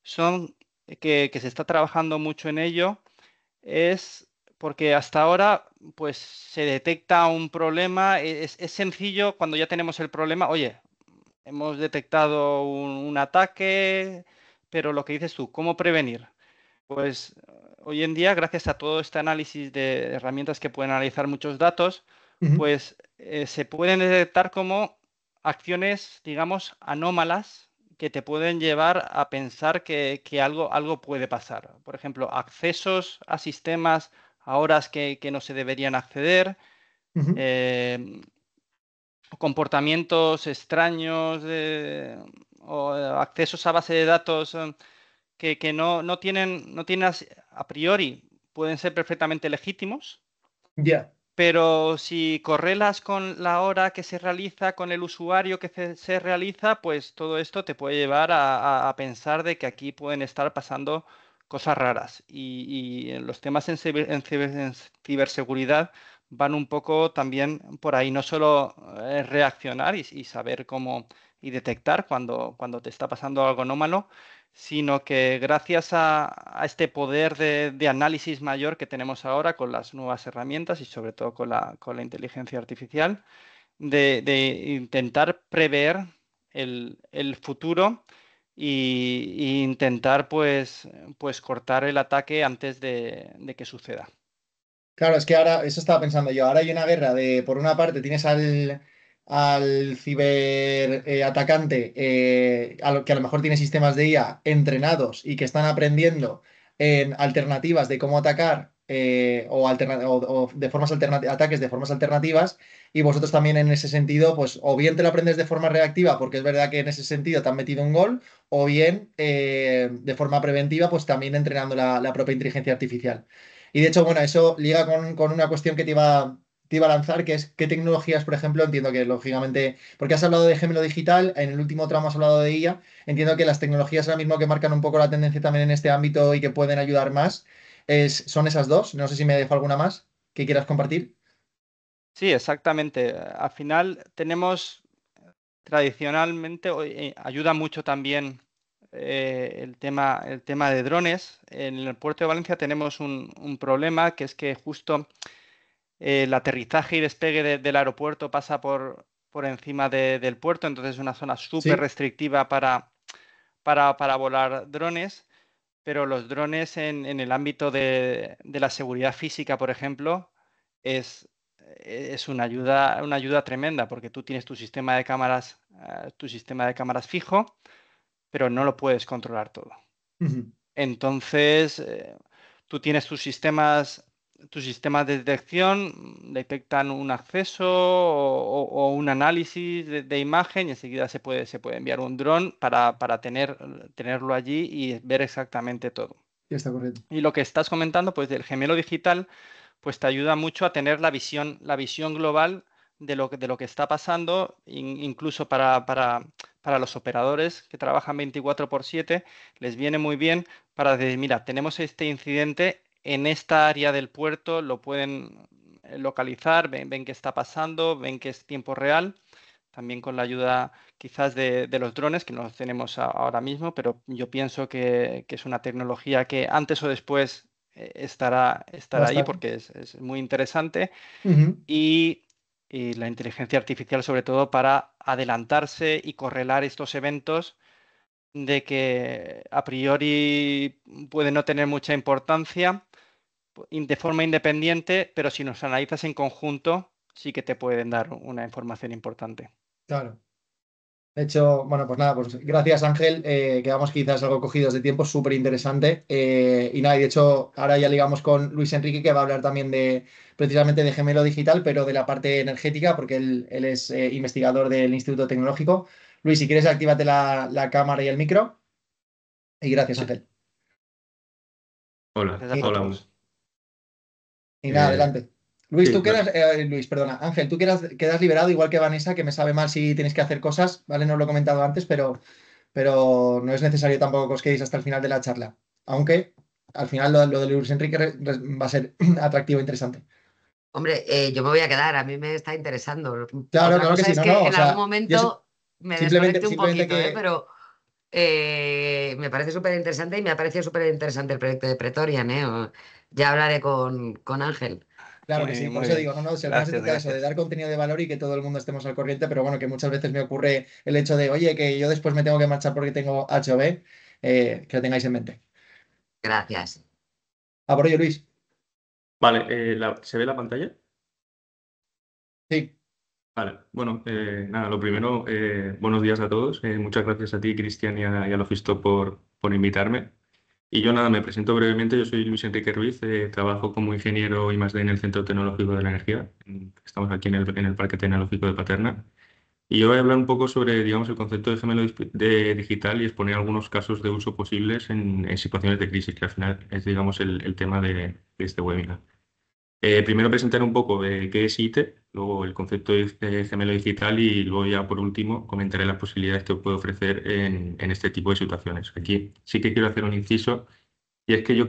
S1: son que se está trabajando mucho en ello, es porque hasta ahora pues se detecta un problema, es sencillo cuando ya tenemos el problema, oye, hemos detectado un ataque, pero lo que dices tú, ¿cómo prevenir? Pues hoy en día, gracias a todo este análisis de herramientas que pueden analizar muchos datos,
S3: Ujú.
S1: pues se pueden detectar como acciones, digamos, anómalas que te pueden llevar a pensar que algo puede pasar. Por ejemplo, accesos a sistemas a horas que no se deberían acceder,
S3: Ujú.
S1: eh, comportamientos extraños o accesos a base de datos que no tienen a priori, pueden ser perfectamente legítimos,
S3: Ya.
S1: pero si correlas con la hora que se realiza, con el usuario que se realiza, pues todo esto te puede llevar a pensar de que aquí pueden estar pasando cosas raras. Y los temas en ciberseguridad van un poco también por ahí, no solo reaccionar y saber cómo y detectar cuando te está pasando algo anómalo, sino que gracias a este poder de análisis mayor que tenemos ahora con las nuevas herramientas y sobre todo con la inteligencia artificial, de intentar prever el futuro y intentar pues cortar el ataque antes de que suceda.
S3: Claro, es que ahora, eso estaba pensando yo, ahora hay una guerra por una parte tienes al ciber atacante que a lo mejor tiene sistemas de IA entrenados y que están aprendiendo en alternativas de cómo atacar o de formas ataques de formas alternativas, y vosotros también en ese sentido, pues o bien te lo aprendes de forma reactiva porque es verdad que en ese sentido te han metido un gol, o bien de forma preventiva, pues también entrenando la propia inteligencia artificial. Y de hecho, bueno, eso liga con una cuestión que te iba a lanzar, que es qué tecnologías, por ejemplo, entiendo que lógicamente, porque has hablado de gemelo digital, en el último tramo has hablado de IA, entiendo que las tecnologías ahora mismo que marcan un poco la tendencia también en este ámbito y que pueden ayudar más, son esas dos. No sé si me dejo alguna más que quieras compartir.
S1: Sí, exactamente. Al final tenemos tradicionalmente, ayuda mucho también el tema de drones. En el puerto de Valencia tenemos un problema que es que justo el aterrizaje y despegue del aeropuerto pasa por encima del puerto, entonces es una zona súper
S3: Sí.
S1: restrictiva para volar drones, pero los drones en el ámbito de la seguridad física, por ejemplo, es, es una ayuda tremenda, porque tú tienes tu sistema de cámaras fijo, pero no lo puedes controlar todo.
S3: Ujú.
S1: Entonces, tú tienes tus sistemas de detección, detectan un acceso o un análisis de imagen y enseguida se puede enviar un dron para tenerlo allí y ver exactamente todo.
S3: Ya está correcto.
S1: Y lo que estás comentando, pues del gemelo digital, pues te ayuda mucho a tener la visión global de lo que está pasando, incluso para los operadores que trabajan 24/7, les viene muy bien para decir, mira, tenemos este incidente en esta área del puerto, lo pueden localizar, ven qué está pasando, ven que es tiempo real, también con la ayuda quizás de los drones, que no los tenemos ahora mismo, pero yo pienso que es una tecnología que antes o después
S3: Va a
S1: estará ahí
S3: estar.
S1: porque es muy interesante
S3: Ujú.
S1: y la inteligencia artificial sobre todo para adelantarse y correlar estos eventos de que a priori pueden no tener mucha importancia de forma independiente, pero si nos analizas en conjunto, sí que te pueden dar una información importante.
S3: Claro. De hecho, bueno, pues nada, pues gracias Ángel, quedamos quizás algo cogidos de tiempo, súper interesante. Y nada, y de hecho ahora ya ligamos con Luis Enrique que va a hablar también de precisamente de Gemelo Digital, pero de la parte energética, porque él es investigador del Instituto Tecnológico. Luis, si quieres, actívate la cámara y el micro. Y gracias,
S5: Sí.
S3: Ángel.
S5: Hola,
S1: Gracias a
S3: Y,
S5: hola.
S1: vosotros.
S3: y nada,
S5: Eh,
S3: adelante. Luis,
S5: sí,
S3: tú quedas, Luis, perdona, Ángel, tú quedas liberado igual que Vanessa, que me sabe mal si tienes que hacer cosas, ¿vale? No lo he comentado antes, pero no es necesario tampoco que os quedéis hasta el final de la charla. Aunque al final lo de Luis Enrique va a ser atractivo e interesante.
S2: Hombre, yo me voy a quedar, a mí me está interesando.
S3: Claro,
S2: Otra
S3: claro que
S2: cosa
S3: sí,
S2: es
S3: no,
S2: que
S3: no, o
S2: en algún
S3: sea, yo
S2: momento me
S3: simplemente,
S2: desconecte un
S3: simplemente
S2: poquito,
S3: que,
S2: pero me parece súper interesante y me ha parecido súper interesante el proyecto de Pretorian, ¿eh? Ya hablaré con Ángel.
S3: claro que sí, por
S1: Muy
S3: eso
S1: bien.
S3: digo, no, no, si al final se
S1: Gracias,
S3: trata de eso, de
S1: gracias.
S3: dar contenido de valor y que todo el mundo estemos al corriente, pero bueno, que muchas veces me ocurre el hecho de, oye, que yo después me tengo que marchar porque tengo H o B, que lo tengáis en mente.
S2: Gracias.
S3: A por ello, Luis.
S5: vale, ¿se ve la pantalla?
S3: Sí,
S5: Vale, bueno, nada, lo primero, buenos días a todos. Muchas gracias a ti, Cristian, y a Lofisto por invitarme. Y yo nada, me presento brevemente. Yo soy Luis Enrique Ruiz, trabajo como ingeniero I+D en el Centro Tecnológico de la Energía. Estamos aquí en el Parque Tecnológico de Paterna. Y yo voy a hablar un poco sobre, digamos, el concepto de gemelo digital y exponer algunos casos de uso posibles en situaciones de crisis, que al final es, digamos, el tema de este webinar. Primero presentar un poco de qué es ITE, luego el concepto de gemelo digital y luego ya por último comentaré las posibilidades que puede ofrecer en este tipo de situaciones. Aquí sí que quiero hacer un inciso y es que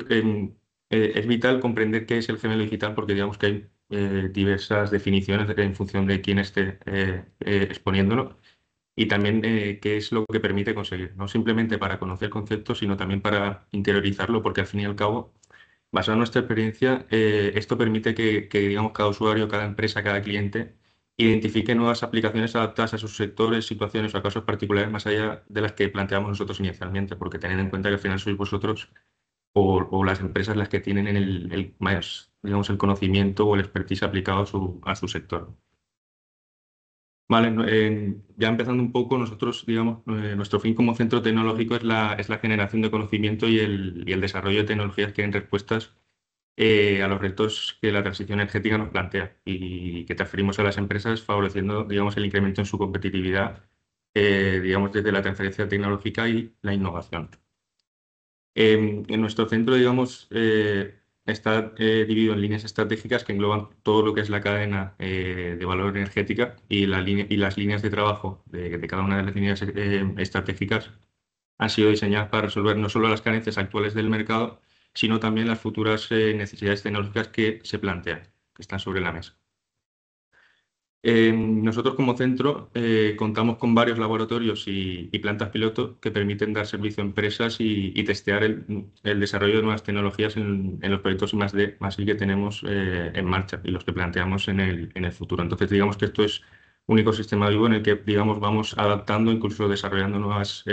S5: es vital comprender qué es el gemelo digital porque digamos que hay diversas definiciones en función de quién esté exponiéndolo y también qué es lo que permite conseguir, no simplemente para conocer conceptos, sino también para interiorizarlo porque al fin y al cabo basado en nuestra experiencia, esto permite que, digamos, cada usuario, cada empresa, cada cliente identifique nuevas aplicaciones adaptadas a sus sectores, situaciones o a casos particulares más allá de las que planteamos nosotros inicialmente, porque tened en cuenta que al final sois vosotros o las empresas las que tienen más, digamos, el conocimiento o el expertise aplicado a su sector. Vale, ya empezando un poco, nosotros, digamos, nuestro fin como centro tecnológico es la generación de conocimiento y el desarrollo de tecnologías que den respuestas a los retos que la transición energética nos plantea y que transferimos a las empresas favoreciendo, digamos, el incremento en su competitividad, digamos, desde la transferencia tecnológica y la innovación. En nuestro centro, digamos, está dividido en líneas estratégicas que engloban todo lo que es la cadena de valor energética y las líneas de trabajo de cada una de las líneas estratégicas han sido diseñadas para resolver no solo las carencias actuales del mercado, sino también las futuras necesidades tecnológicas que se plantean, que están sobre la mesa. Nosotros como centro contamos con varios laboratorios y plantas piloto que permiten dar servicio a empresas y testear el desarrollo de nuevas tecnologías en los proyectos I+D+I que tenemos en marcha y los que planteamos en el futuro. Entonces, digamos que esto es un ecosistema vivo en el que, digamos, vamos adaptando, incluso desarrollando nuevas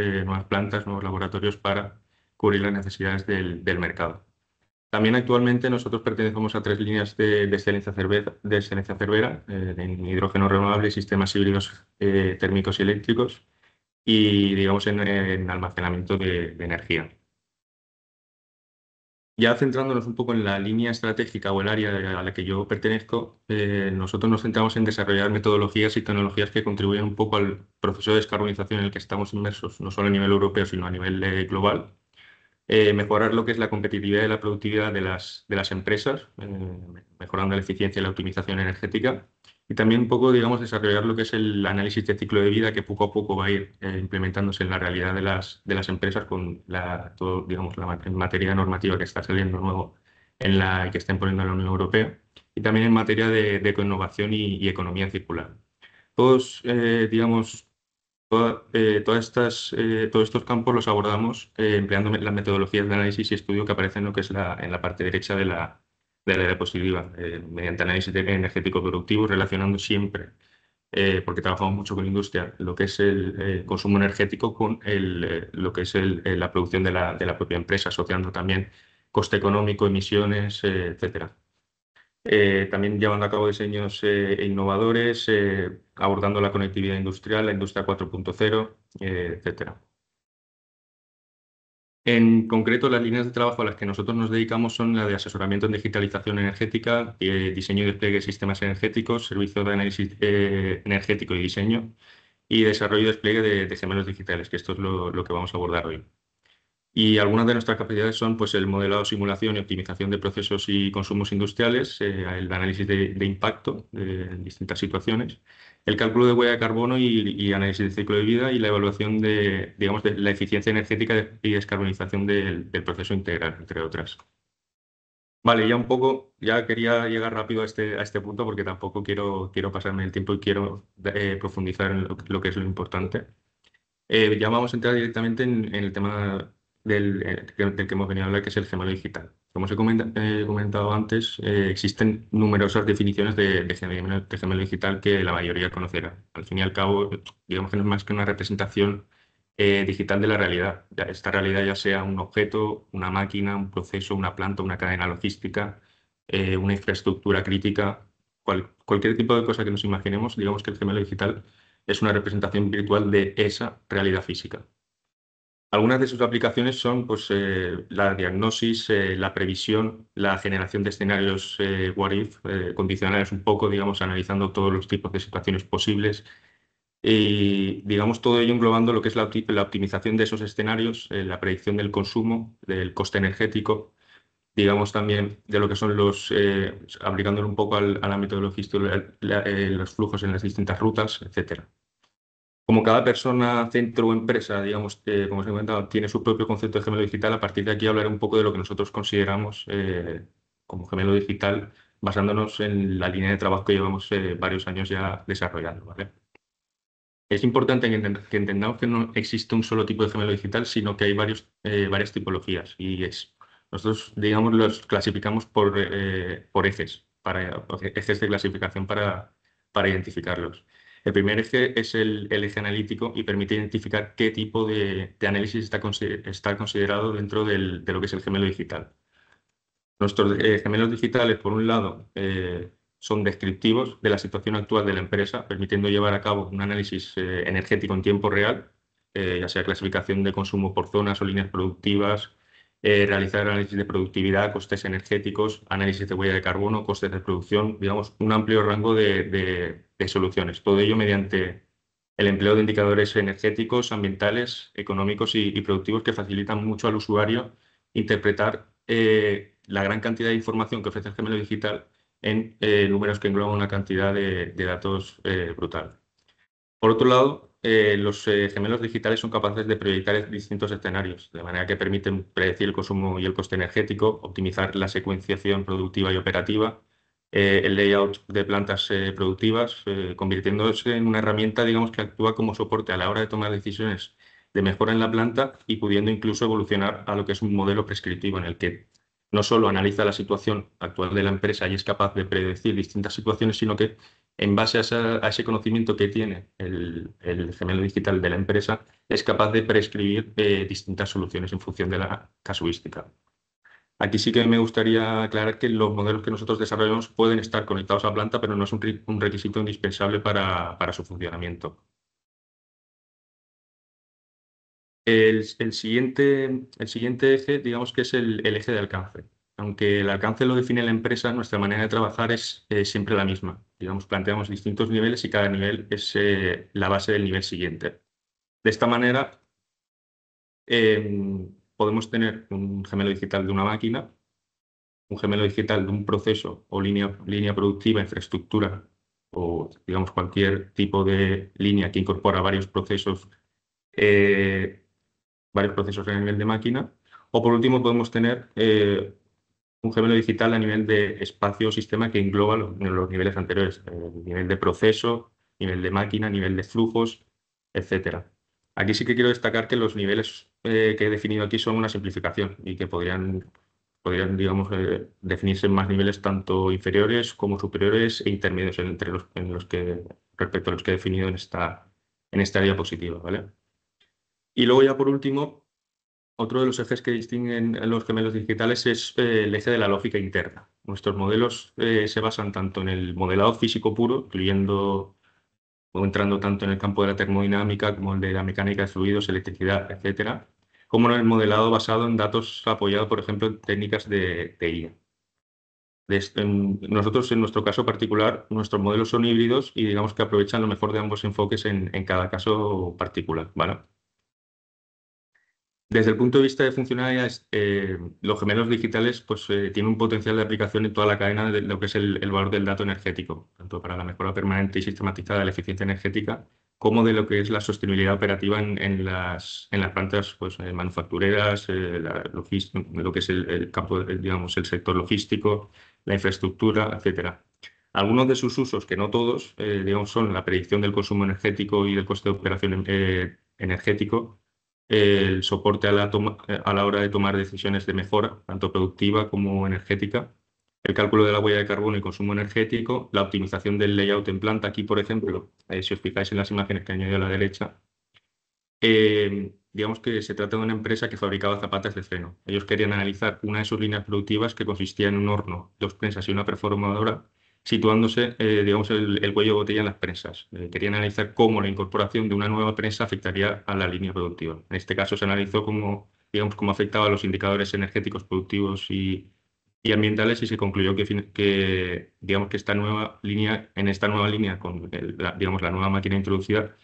S5: plantas, nuevos laboratorios para cubrir las necesidades del mercado. También actualmente nosotros pertenecemos a 3 líneas de excelencia cervera, en hidrógeno renovable y sistemas híbridos térmicos y eléctricos y digamos en almacenamiento de energía. Ya centrándonos un poco en la línea estratégica o el área a la que yo pertenezco, nosotros nos centramos en desarrollar metodologías y tecnologías que contribuyen un poco al proceso de descarbonización en el que estamos inmersos, no solo a nivel europeo, sino a nivel global. Mejorar lo que es la competitividad y la productividad de las empresas, mejorando la eficiencia y la optimización energética. Y también un poco, digamos, desarrollar lo que es el análisis de ciclo de vida que poco a poco va a ir implementándose en la realidad de las empresas con todo, digamos, la materia normativa que está saliendo nuevo que está imponiendo la Unión Europea. Y también en materia de ecoinnovación y economía circular. Todos, digamos, todos estos campos los abordamos empleando las metodologías de análisis y estudio que aparecen en lo que es en la parte derecha de la diapositiva, mediante análisis energético productivo, relacionando siempre, porque trabajamos mucho con la industria, lo que es el consumo energético con lo que es la producción de la propia empresa, asociando también coste económico, emisiones, etcétera. También llevando a cabo diseños innovadores, abordando la conectividad industrial, la industria 4.0, etcétera. En concreto, las líneas de trabajo a las que nosotros nos dedicamos son la de asesoramiento en digitalización energética, diseño y despliegue de sistemas energéticos, servicio de análisis energético y diseño, y desarrollo y despliegue de gemelos digitales, que esto es lo que vamos a abordar hoy. Y algunas de nuestras capacidades son pues, el modelado, simulación y optimización de procesos y consumos industriales, el análisis de impacto en distintas situaciones, el cálculo de huella de carbono y análisis de ciclo de vida y la evaluación de, digamos, de la eficiencia energética y descarbonización del proceso integral, entre otras. Vale, ya un poco, ya quería llegar rápido a este punto porque tampoco quiero pasarme el tiempo y quiero profundizar en lo que es lo importante. Ya vamos a entrar directamente en el tema del que hemos venido a hablar, que es el gemelo digital. Como os he comentado antes, existen numerosas definiciones de gemelo digital que la mayoría conocerá. Al fin y al cabo, digamos que no es más que una representación digital de la realidad. Esta realidad ya sea un objeto, una máquina, un proceso, una planta, una cadena logística, una infraestructura crítica, cualquier tipo de cosa que nos imaginemos, digamos que el gemelo digital es una representación virtual de esa realidad física. Algunas de sus aplicaciones son pues, la diagnosis, la previsión, la generación de escenarios what if, condicionales un poco, digamos, analizando todos los tipos de situaciones posibles y, digamos, todo ello englobando lo que es la optimización de esos escenarios, la predicción del consumo, del coste energético, digamos también de lo que son aplicándolo un poco al ámbito de logístico, los flujos en las distintas rutas, etcétera. Como cada persona, centro o empresa, digamos, como os he comentado, tiene su propio concepto de gemelo digital, a partir de aquí hablaré un poco de lo que nosotros consideramos como gemelo digital, basándonos en la línea de trabajo que llevamos varios años ya desarrollando, ¿vale? Es importante que entendamos que no existe un solo tipo de gemelo digital, sino que hay varias tipologías. Nosotros, digamos, los clasificamos por ejes, ejes de clasificación para identificarlos. El primer eje es el eje analítico y permite identificar qué tipo de análisis está considerado dentro de lo que es el gemelo digital. Nuestros gemelos digitales, por un lado, son descriptivos de la situación actual de la empresa, permitiendo llevar a cabo un análisis energético en tiempo real, ya sea clasificación de consumo por zonas o líneas productivas, realizar análisis de productividad, costes energéticos, análisis de huella de carbono, costes de producción, digamos, un amplio rango de soluciones. Todo ello mediante el empleo de indicadores energéticos, ambientales, económicos y productivos que facilitan mucho al usuario interpretar la gran cantidad de información que ofrece el gemelo digital en números que engloban una cantidad de datos brutal. Por otro lado, los gemelos digitales son capaces de proyectar distintos escenarios, de manera que permiten predecir el consumo y el coste energético, optimizar la secuenciación productiva y operativa, el layout de plantas productivas, convirtiéndose en una herramienta, digamos, que actúa como soporte a la hora de tomar decisiones de mejora en la planta y pudiendo incluso evolucionar a lo que es un modelo prescriptivo en el que no solo analiza la situación actual de la empresa y es capaz de predecir distintas situaciones, sino que en base a ese conocimiento que tiene el gemelo digital de la empresa, es capaz de prescribir distintas soluciones en función de la casuística. Aquí sí que me gustaría aclarar que los modelos que nosotros desarrollamos pueden estar conectados a planta, pero no es un requisito indispensable para su funcionamiento. El siguiente eje, digamos que es el eje de alcance. Aunque el alcance lo define la empresa, nuestra manera de trabajar es siempre la misma. Digamos, planteamos distintos niveles y cada nivel es la base del nivel siguiente. De esta manera, podemos tener un gemelo digital de una máquina, un gemelo digital de un proceso o línea productiva, infraestructura o, digamos, cualquier tipo de línea que incorpora varios procesos a nivel de máquina. O por último podemos tener un gemelo digital a nivel de espacio o sistema que engloba los niveles anteriores, nivel de proceso, nivel de máquina, nivel de flujos, etc. Aquí sí que quiero destacar que los niveles que he definido aquí son una simplificación y que podrían digamos, definirse en más niveles tanto inferiores como superiores e intermedios respecto a los que he definido en esta diapositiva, ¿vale? Y luego ya por último, otro de los ejes que distinguen a los gemelos digitales es el eje de la lógica interna. Nuestros modelos se basan tanto en el modelado físico puro, incluyendo o entrando tanto en el campo de la termodinámica como el de la mecánica de fluidos, electricidad, etcétera, como en el modelado basado en datos apoyado, por ejemplo, en técnicas de IA. Nosotros, en nuestro caso particular, nuestros modelos son híbridos y digamos que aprovechan lo mejor de ambos enfoques en cada caso particular, ¿vale? Desde el punto de vista de funcionalidades, los gemelos digitales pues, tienen un potencial de aplicación en toda la cadena de lo que es el valor del dato energético, tanto para la mejora permanente y sistematizada de la eficiencia energética, como de lo que es la sostenibilidad operativa en las plantas pues, manufactureras, lo que es el campo, digamos, el sector logístico, la infraestructura, etcétera. Algunos de sus usos, que no todos, digamos, son la predicción del consumo energético y del coste de operación energético, el soporte a la hora de tomar decisiones de mejora, tanto productiva como energética, el cálculo de la huella de carbono y consumo energético, la optimización del layout en planta. Aquí, por ejemplo, si os fijáis en las imágenes que añadido a la derecha, digamos que se trata de una empresa que fabricaba zapatas de freno. Ellos querían analizar una de sus líneas productivas que consistía en un horno, dos prensas y una perforadora, situándose, digamos, el cuello de botella en las prensas. Querían analizar cómo la incorporación de una nueva prensa afectaría a la línea productiva. En este caso se analizó cómo, digamos, cómo afectaba a los indicadores energéticos productivos y ambientales, y se concluyó digamos, que en esta nueva línea, con digamos, la nueva máquina introducida,